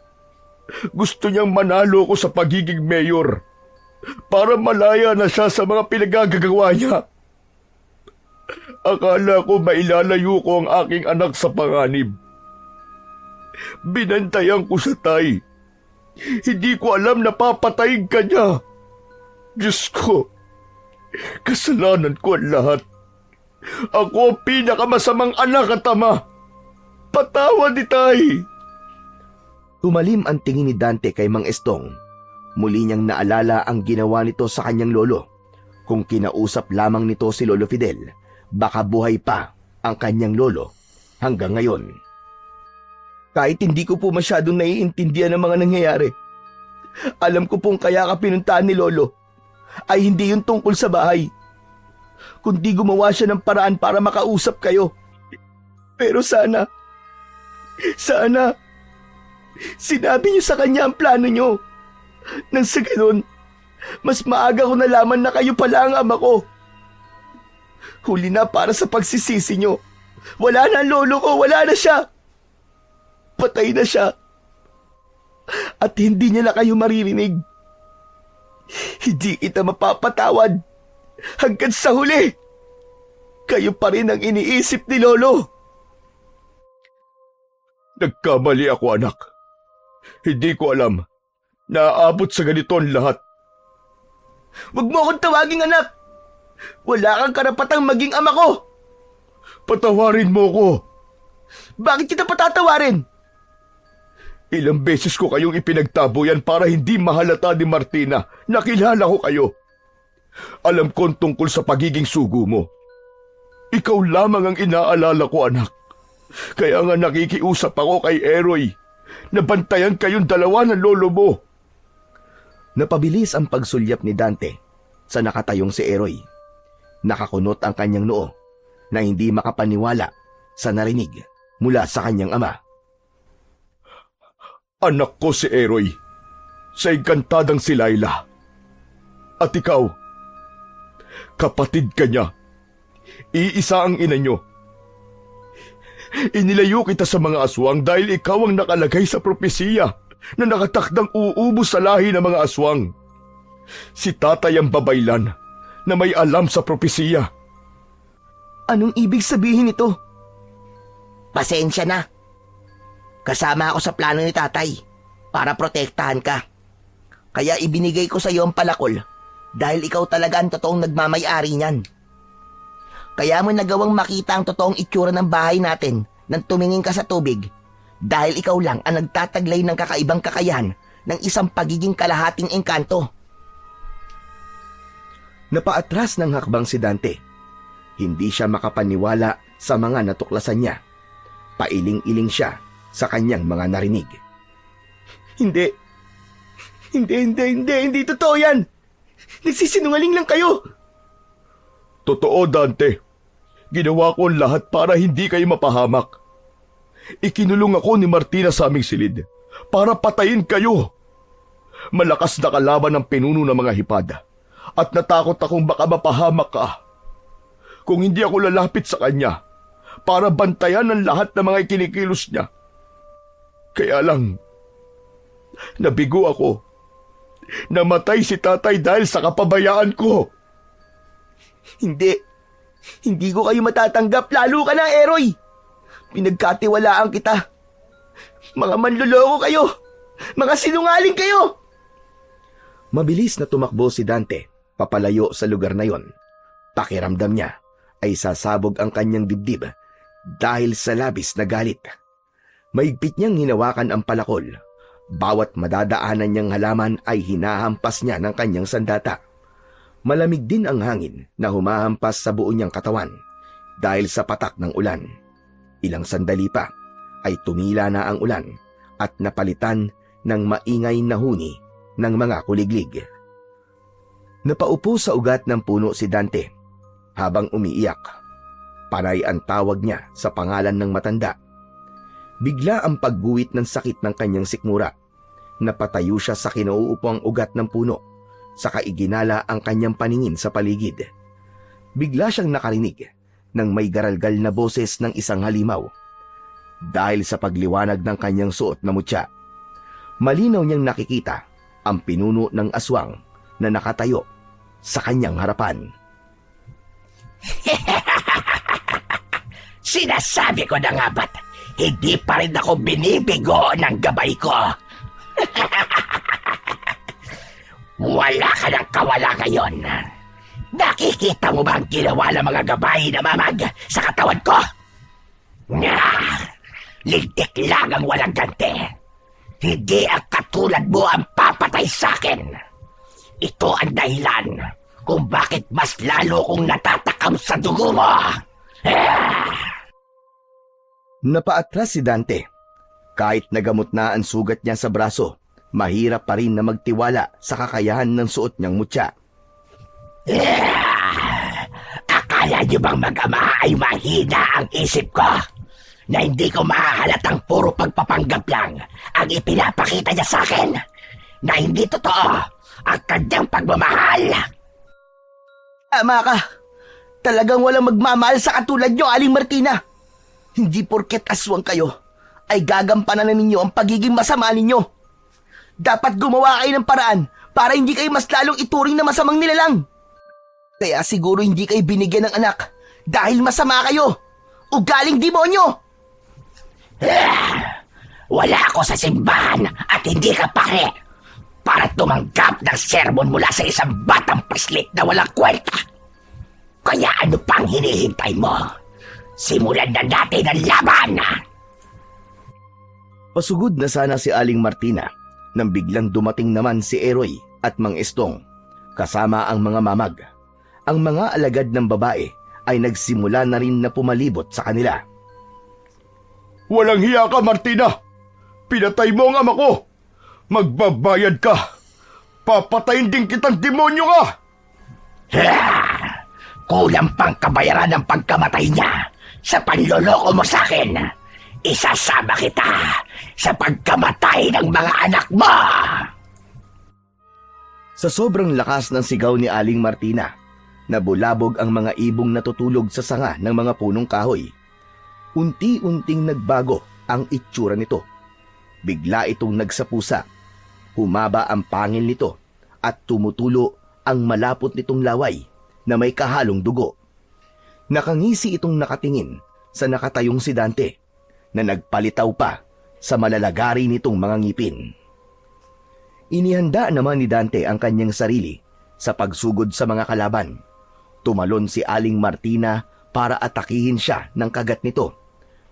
Gusto niyang manalo ko sa pagiging mayor para malaya na siya sa mga pinagagagawa niya. Akala ko mailalayo ko ang aking anak sa panganib. Binantayan ko sa Tay. Hindi ko alam na papatayin ka niya. Diyos ko, kasalanan ko ang lahat. Ako ang pinakamasamang anak at ama. Patawad ni Tay. Tumalim ang tingin ni Dante kay Mang Estong. Muli niyang naalala ang ginawa nito sa kanyang lolo. Kung kinausap lamang nito si Lolo Fidel, baka buhay pa ang kanyang lolo hanggang ngayon. Kahit hindi ko po masyadong naiintindihan ang mga nangyayari, alam ko pong kaya ka pinuntahan ni Lolo ay hindi yung tungkol sa bahay, kundi gumawa siya ng paraan para makausap kayo. Pero sana, sinabi niyo sa kanya ang plano niyo. Nang sa ganun, mas maaga ko nalaman na kayo pala ang ama ko. Huli na para sa pagsisisi niyo. Wala na ang lolo ko, wala na siya. Patay na siya. At hindi niya na kayo maririnig. Hindi kita mapapatawad hanggang sa huli. Kayo pa rin ang iniisip ni Lolo. Nagkamali ako, anak. Hindi ko alam na aabot sa ganito ang lahat. Huwag mo akong tawaging anak. Wala kang karapatang maging ama ko. Patawarin mo ko. Bakit kita patatawarin? Ilang beses ko kayong ipinagtaboyan para hindi mahalata ni Martina na kilala ko kayo. Alam ko tungkol sa pagiging sugo mo. Ikaw lamang ang inaalala ko, anak. Kaya nga nakikiusap ako kay Eroy na bantayan kayong dalawa ng lolo mo. Napabilis ang pagsulyap ni Dante sa nakatayong si Eroy. Nakakunot ang kanyang noo na hindi makapaniwala sa narinig mula sa kanyang ama. Anak ko si Eroy, sa engkantadang si Laila. At ikaw, kapatid ka niya. Iisa ang ina niyo. Inilayo kita sa mga aswang dahil ikaw ang nakalagay sa propesiya na nakatakdang uubos sa lahi ng mga aswang. Si tatay ang babaylan na may alam sa propesiya. Anong ibig sabihin nito? Pasensya na. Kasama ako sa plano ni tatay para protektahan ka. Kaya ibinigay ko sa iyo ang palakol dahil ikaw talaga ang totoong nagmamay-ari niyan. Kaya mo nagawang makita ang totoong itsura ng bahay natin nang tumingin ka sa tubig dahil ikaw lang ang nagtataglay ng kakaibang kakayahan ng isang pagiging kalahating engkanto. Napaatras ng hakbang si Dante. Hindi siya makapaniwala sa mga natuklasan niya. Pailing-iling siya sa kanyang mga narinig. Hindi. Hindi totoo yan. Nagsisinungaling lang kayo. Totoo, Dante. Ginawa ko ang lahat para hindi kayo mapahamak. Ikinulong ako ni Martina sa aming silid para patayin kayo. Malakas na kalaban ang pinuno ng mga hipad at natakot akong baka mapahamak ka. Kung hindi ako lalapit sa kanya para bantayan ang lahat ng mga ikinikilos niya. Kaya lang, nabigo ako. Namatay si tatay dahil sa kapabayaan ko. Hindi ko kayo matatanggap, lalo ka na, Eroy. Pinagkatiwalaan kita. Mga manloloko kayo. Mga sinungaling kayo. Mabilis na tumakbo si Dante papalayo sa lugar na yon. Pakiramdam niya ay sasabog ang kanyang dibdib dahil sa labis na galit. Maigpit niyang hinawakan ang palakol. Bawat madadaanan niyang halaman ay hinahampas niya ng kanyang sandata. Malamig din ang hangin na humahampas sa buo niyang katawan dahil sa patak ng ulan. Ilang sandali pa ay tumila na ang ulan at napalitan ng maingay na huni ng mga kuliglig. Napaupo sa ugat ng puno si Dante habang umiiyak. Panay ang tawag niya sa pangalan ng matanda. Bigla ang pagguhit ng sakit ng kanyang sikmura. Napatayo siya sa kinauupuang ugat ng puno. Saka iginala ang kanyang paningin sa paligid. Bigla siyang nakarinig ng may garalgal na boses ng isang halimaw. Dahil sa pagliwanag ng kanyang suot na mutya, malinaw niyang nakikita ang pinuno ng aswang na nakatayo sa kanyang harapan. Sinasabi ko na nga ba't hindi pa rin ako binibigo ng gabay ko? Wala ka ng kawala ngayon. Nakikita mo ba ang ginawa ng mga gabay na mamag sa katawan ko? Lintik lang ang walang ganti. Hindi ang katulad mo ang papatay sa akin. Ito ang dahilan kung bakit mas lalo kong natatakam sa dugo mo. Napaatras si Dante. Kahit nagamot na ang sugat niya sa braso, mahirap pa rin na magtiwala sa kakayahan ng suot niyang mutya. Akala niyo bang mag-ama ay mahina ang isip ko? Na hindi ko mahahalatang puro pagpapanggap lang ang ipinapakita niya sa akin? Na hindi totoo ang kanyang pagmamahal? Tama ka. Talagang walang magmamahal sa katulad nyo, Aling Martina. Hindi porket aswang kayo ay gagampanan na ninyo ang pagiging masama ninyo. Dapat gumawa kayo ng paraan para hindi kayo mas lalong ituring na masamang nilalang. Kaya siguro hindi kayo binigyan ng anak dahil masama kayo. Ugaling demonyo! Wala ako sa simbahan at hindi ka pare para tumanggap ng sermon mula sa isang batang paslit na walang kwenta. Kaya ano pang hinihintay mo? Simulan na natin ang laban! Pasugod na sana si Aling Martina nang biglang dumating naman si Eroy at Mang Estong kasama ang mga mamag. Ang mga alagad ng babae ay nagsimula na rin na pumalibot sa kanila. Walang hiya ka, Martina! Pinatay mo ang ama ko! Magbabayad ka! Papatayin din kitang demonyo ka! Kulang pang kabayaran ng pagkamatay niya sa panloloko mo sa akin. Isasama kita sa pagkamatay ng mga anak mo! Sa sobrang lakas ng sigaw ni Aling Martina, nabulabog ang mga ibong natutulog sa sanga ng mga punong kahoy. Unti-unting nagbago ang itsura nito. Bigla itong nagsapusa. Humaba ang pangil nito at tumutulo ang malapot nitong laway na may kahalong dugo. Nakangisi itong nakatingin sa nakatayong si Dante na nagpalitaw pa sa malalagari nitong mga ngipin. Inihanda naman ni Dante ang kanyang sarili sa pagsugod sa mga kalaban. Tumalon si Aling Martina para atakihin siya ng kagat nito,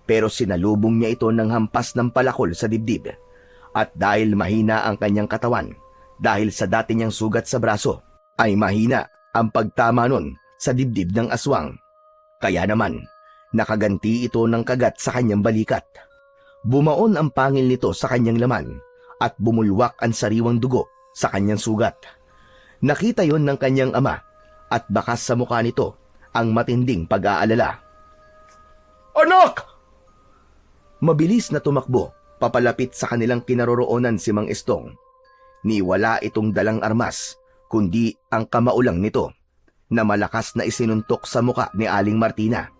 pero sinalubong niya ito ng hampas ng palakol sa dibdib. At dahil mahina ang kanyang katawan, dahil sa dati niyang sugat sa braso, ay mahina ang pagtama nun sa dibdib ng aswang. Kaya naman, nakaganti ito ng kagat sa kanyang balikat. Bumaon ang pangil nito sa kanyang laman at bumulwak ang sariwang dugo sa kanyang sugat. Nakita yon ng kanyang ama at bakas sa mukha nito ang matinding pag-aalala. Anak! Mabilis na tumakbo, papalapit sa kanilang kinaroroonan si Mang Estong. Niwala itong dalang armas, kundi ang kamaulang nito, na malakas na isinuntok sa muka ni Aling Martina.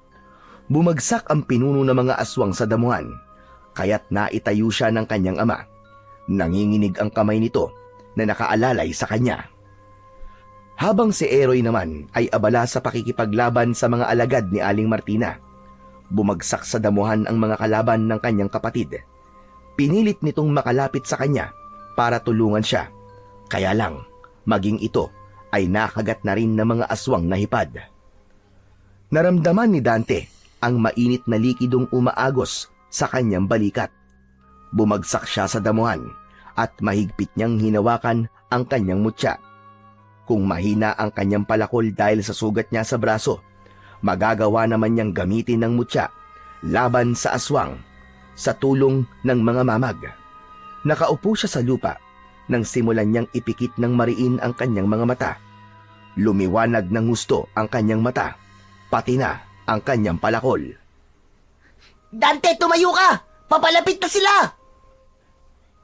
Bumagsak ang pinuno ng mga aswang sa damuhan, kaya't naitayo siya ng kanyang ama. Nanginginig ang kamay nito na nakaalalay sa kanya. Habang si Eroy naman ay abala sa pakikipaglaban sa mga alagad ni Aling Martina, bumagsak sa damuhan ang mga kalaban ng kanyang kapatid. Pinilit nitong makalapit sa kanya para tulungan siya. Kaya lang, maging ito ay nakagat na rin ng mga aswang na hipad. Naramdaman ni Dante ang mainit na likidong umaagos sa kanyang balikat. Bumagsak siya sa damuhan at mahigpit niyang hinawakan ang kanyang mutya. Kung mahina ang kanyang palakol dahil sa sugat niya sa braso, magagawa naman niyang gamitin ng mutya laban sa aswang sa tulong ng mga mamag. Nakaupo siya sa lupa nang simulan niyang ipikit ng mariin ang kanyang mga mata. Lumiwanag ng husto ang kanyang mata, pati na ang kanyang palakol. Dante, tumayo ka! Papalapit na sila!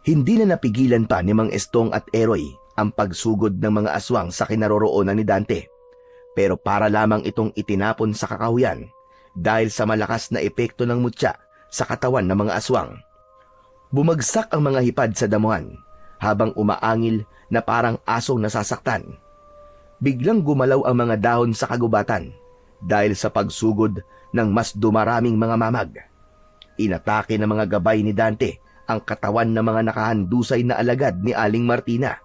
Hindi na napigilan pa ni Mang Estong at Eroy ang pagsugod ng mga aswang sa kinaroroonan ni Dante. Pero para lamang itong itinapon sa kakahuyan dahil sa malakas na epekto ng mutya sa katawan ng mga aswang. Bumagsak ang mga hipad sa damuhan habang umaangil na parang asong nasasaktan. Biglang gumalaw ang mga dahon sa kagubatan dahil sa pagsugod ng mas dumaraming mga mamag. Inatake ng mga gabay ni Dante ang katawan ng mga nakahandusay na alagad ni Aling Martina.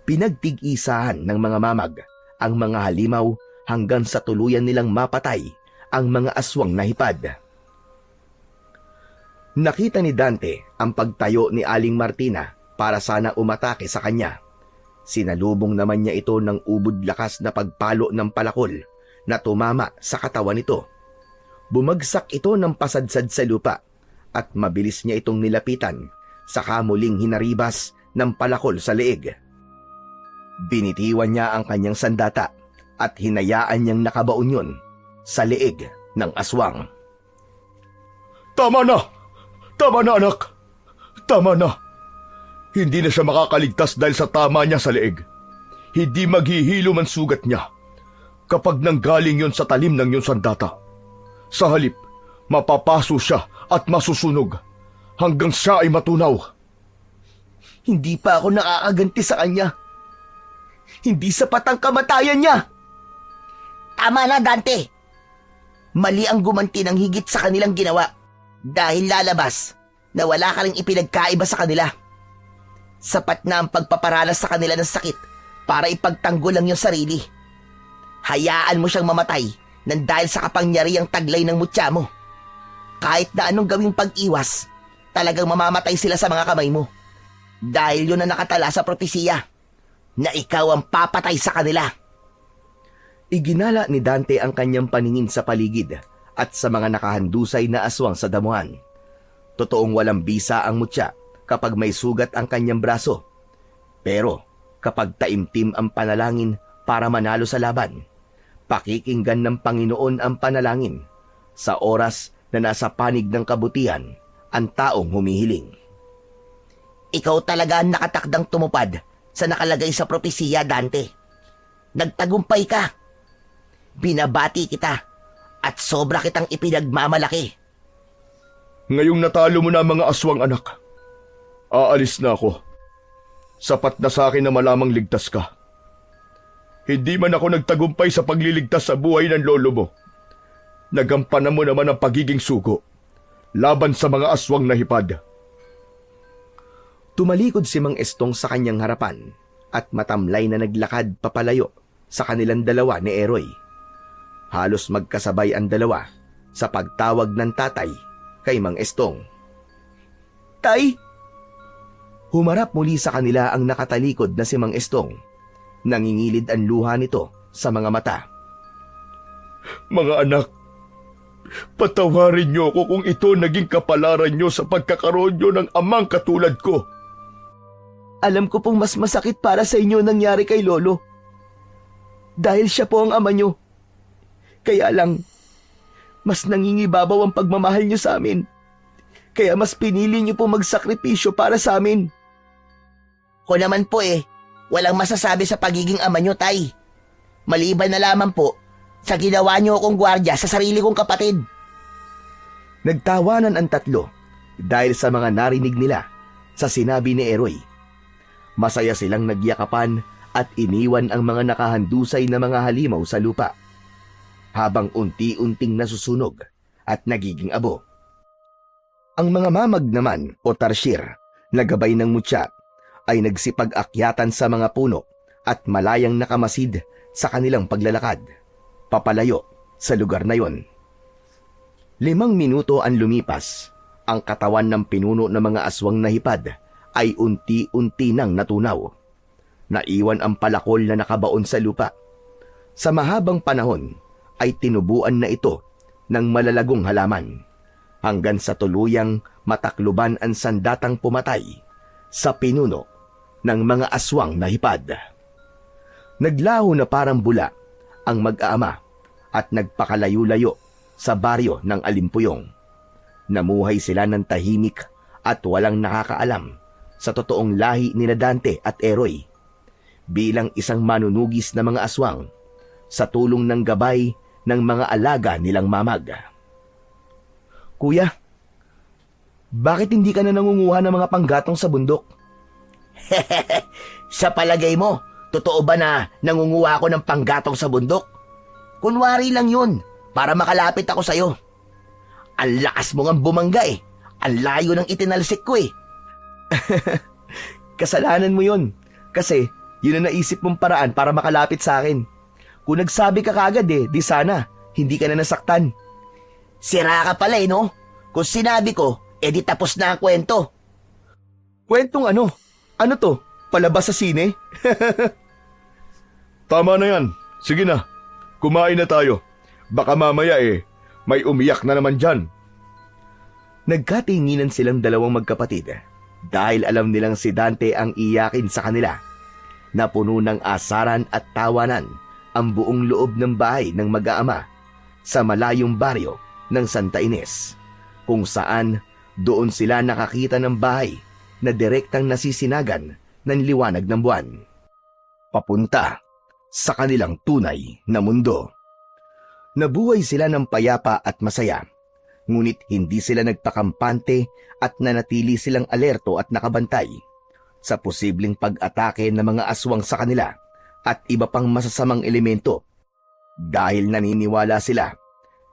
Pinagtig-isahan ng mga mamag ang mga halimaw hanggang sa tuluyan nilang mapatay ang mga aswang na hipad. Nakita ni Dante ang pagtayo ni Aling Martina para sana umatake sa kanya. Sinalubong naman niya ito ng ubod lakas na pagpalo ng palakol na tumama sa katawan nito. Bumagsak ito ng pasadsad sa lupa at mabilis niya itong nilapitan, saka muling hinaribas ng palakol sa leeg. Binitiwan niya ang kanyang sandata at hinayaan niyang nakabaon yun sa leeg ng aswang. Tama na! Tama na, anak! Tama na! Hindi na siya makakaligtas dahil sa tama niya sa leeg. Hindi maghihilom ang sugat niya kapag nanggaling yon sa talim ng iyong sandata. Sa halip, mapapaso siya at masusunog hanggang siya ay matunaw. Hindi pa ako nakakaganti sa kanya. Hindi sapat ang kamatayan niya. Tama na, Dante. Mali ang gumanti ng higit sa kanilang ginawa dahil lalabas na wala ka ring ipinagkaiba sa kanila. Sapat na ang pagpaparanas sa kanila ng sakit para ipagtanggol ang iyong sarili. Hayaan mo siyang mamatay nang dahil sa kapangyarihang taglay ng mutya mo. Kahit na anong gawing pag-iwas, talagang mamamatay sila sa mga kamay mo. Dahil yun ang nakatala sa propesiya, na ikaw ang papatay sa kanila. Iginala ni Dante ang kanyang paningin sa paligid at sa mga nakahandusay na aswang sa damuhan. Totoong walang bisa ang mutya kapag may sugat ang kanyang braso. Pero kapag taimtim ang panalangin para manalo sa laban, pakikinggan ng Panginoon ang panalangin sa oras na nasa panig ng kabutihan ang taong humihiling. Ikaw talaga ang nakatakdang tumupad sa nakalagay sa propesiya, Dante. Nagtagumpay ka. Binabati kita at sobra kitang ipinagmamalaki. Ngayong natalo mo na mga aswang anak, aalis na ako. Sapat na sa akin na malamang ligtas ka. Hindi man ako nagtagumpay sa pagliligtas sa buhay ng lolo mo. Nagampanan mo naman ang pagiging sugo laban sa mga aswang na hipad. Tumalikod si Mang Estong sa kanyang harapan at matamlay na naglakad papalayo sa kanilang dalawa ni Eroy. Halos magkasabay ang dalawa sa pagtawag ng tatay kay Mang Estong. Tay! Humarap muli sa kanila ang nakatalikod na si Mang Estong. Nangingilid ang luha nito sa mga mata. Mga anak, patawarin niyo ako kung ito naging kapalaran niyo sa pagkakaroon niyo ng amang katulad ko. Alam ko pong mas masakit para sa inyo nangyari kay Lolo. Dahil siya po ang ama niyo. Kaya lang, mas nangingibabaw ang pagmamahal niyo sa amin. Kaya mas pinili niyo po magsakripisyo para sa amin. Ko naman po walang masasabi sa pagiging ama niyo, Tay. Maliban na lamang po sa ginawa niyo akong gwardya sa sarili kong kapatid. Nagtawanan ang tatlo dahil sa mga narinig nila sa sinabi ni Eroy. Masaya silang nagyakapan at iniwan ang mga nakahandusay na mga halimaw sa lupa, habang unti-unting nasusunog at nagiging abo. Ang mga mamag naman o tarsier na gabay ng mutya ay nagsipag-akyatan sa mga puno at malayang nakamasid sa kanilang paglalakad, papalayo sa lugar na yon. 5 minuto ang lumipas, ang katawan ng pinuno ng mga aswang na hipad ay unti-unti nang natunaw. Naiwan ang palakol na nakabaon sa lupa. Sa mahabang panahon ay tinubuan na ito ng malalagong halaman hanggang sa tuluyang matakluban ang sandatang pumatay sa pinuno ng mga aswang na hipad. Naglaho na parang bula ang mag-aama at nagpakalayo-layo sa baryo ng Alimpuyong. Namuhay sila ng tahimik at walang nakakaalam sa totoong lahi nila Dante at Eroy bilang isang manunugis na mga aswang sa tulong ng gabay ng mga alaga nilang mamag. Kuya, bakit hindi ka na nangunguha ng mga panggatong sa bundok? Sa palagay mo, totoo ba na nangunguha ako ng panggatong sa bundok? Kunwari lang yun, para makalapit ako sa'yo. Ang lakas mo ngang bumangga Ang layo ng itinalsik ko Kasalanan mo yun. Kasi yun ang naisip mong paraan para makalapit sa akin. Kung nagsabi ka kagad di sana, hindi ka na nasaktan. Sira ka pala no? Kung sinabi ko, di tapos na ang kwento. Kwentong ano? Ano to? Palabas sa sine? Tama na yan. Sige na. Kumain na tayo. Baka mamaya may umiyak na naman dyan. Nagkatinginan silang dalawang magkapatid dahil alam nilang si Dante ang iyakin sa kanila. Napuno ng asaran at tawanan ang buong loob ng bahay ng mag-aama sa malayong baryo ng Santa Ines, kung saan doon sila nakakita ng bahay na direktang nasisinagan ng liwanag ng buwan, papunta sa kanilang tunay na mundo. Nabuhay sila ng payapa at masaya, ngunit hindi sila nagpakampante at nanatili silang alerto at nakabantay sa posibleng pag-atake ng mga aswang sa kanila at iba pang masasamang elemento, dahil naniniwala sila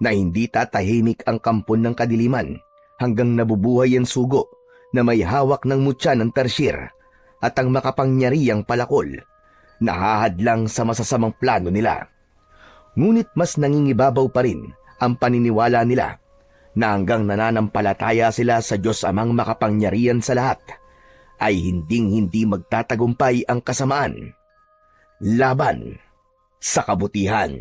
na hindi tatahimik ang kampon ng kadiliman hanggang nabubuhay ang sugo na may hawak ng mutya ng tarsier at ang makapangyarihang palakol na hahadlang sa masasamang plano nila. Ngunit mas nangingibabaw pa rin ang paniniwala nila na hanggang nananampalataya sila sa Diyos Amang makapangyarihan sa lahat, ay hinding-hindi magtatagumpay ang kasamaan laban sa kabutihan.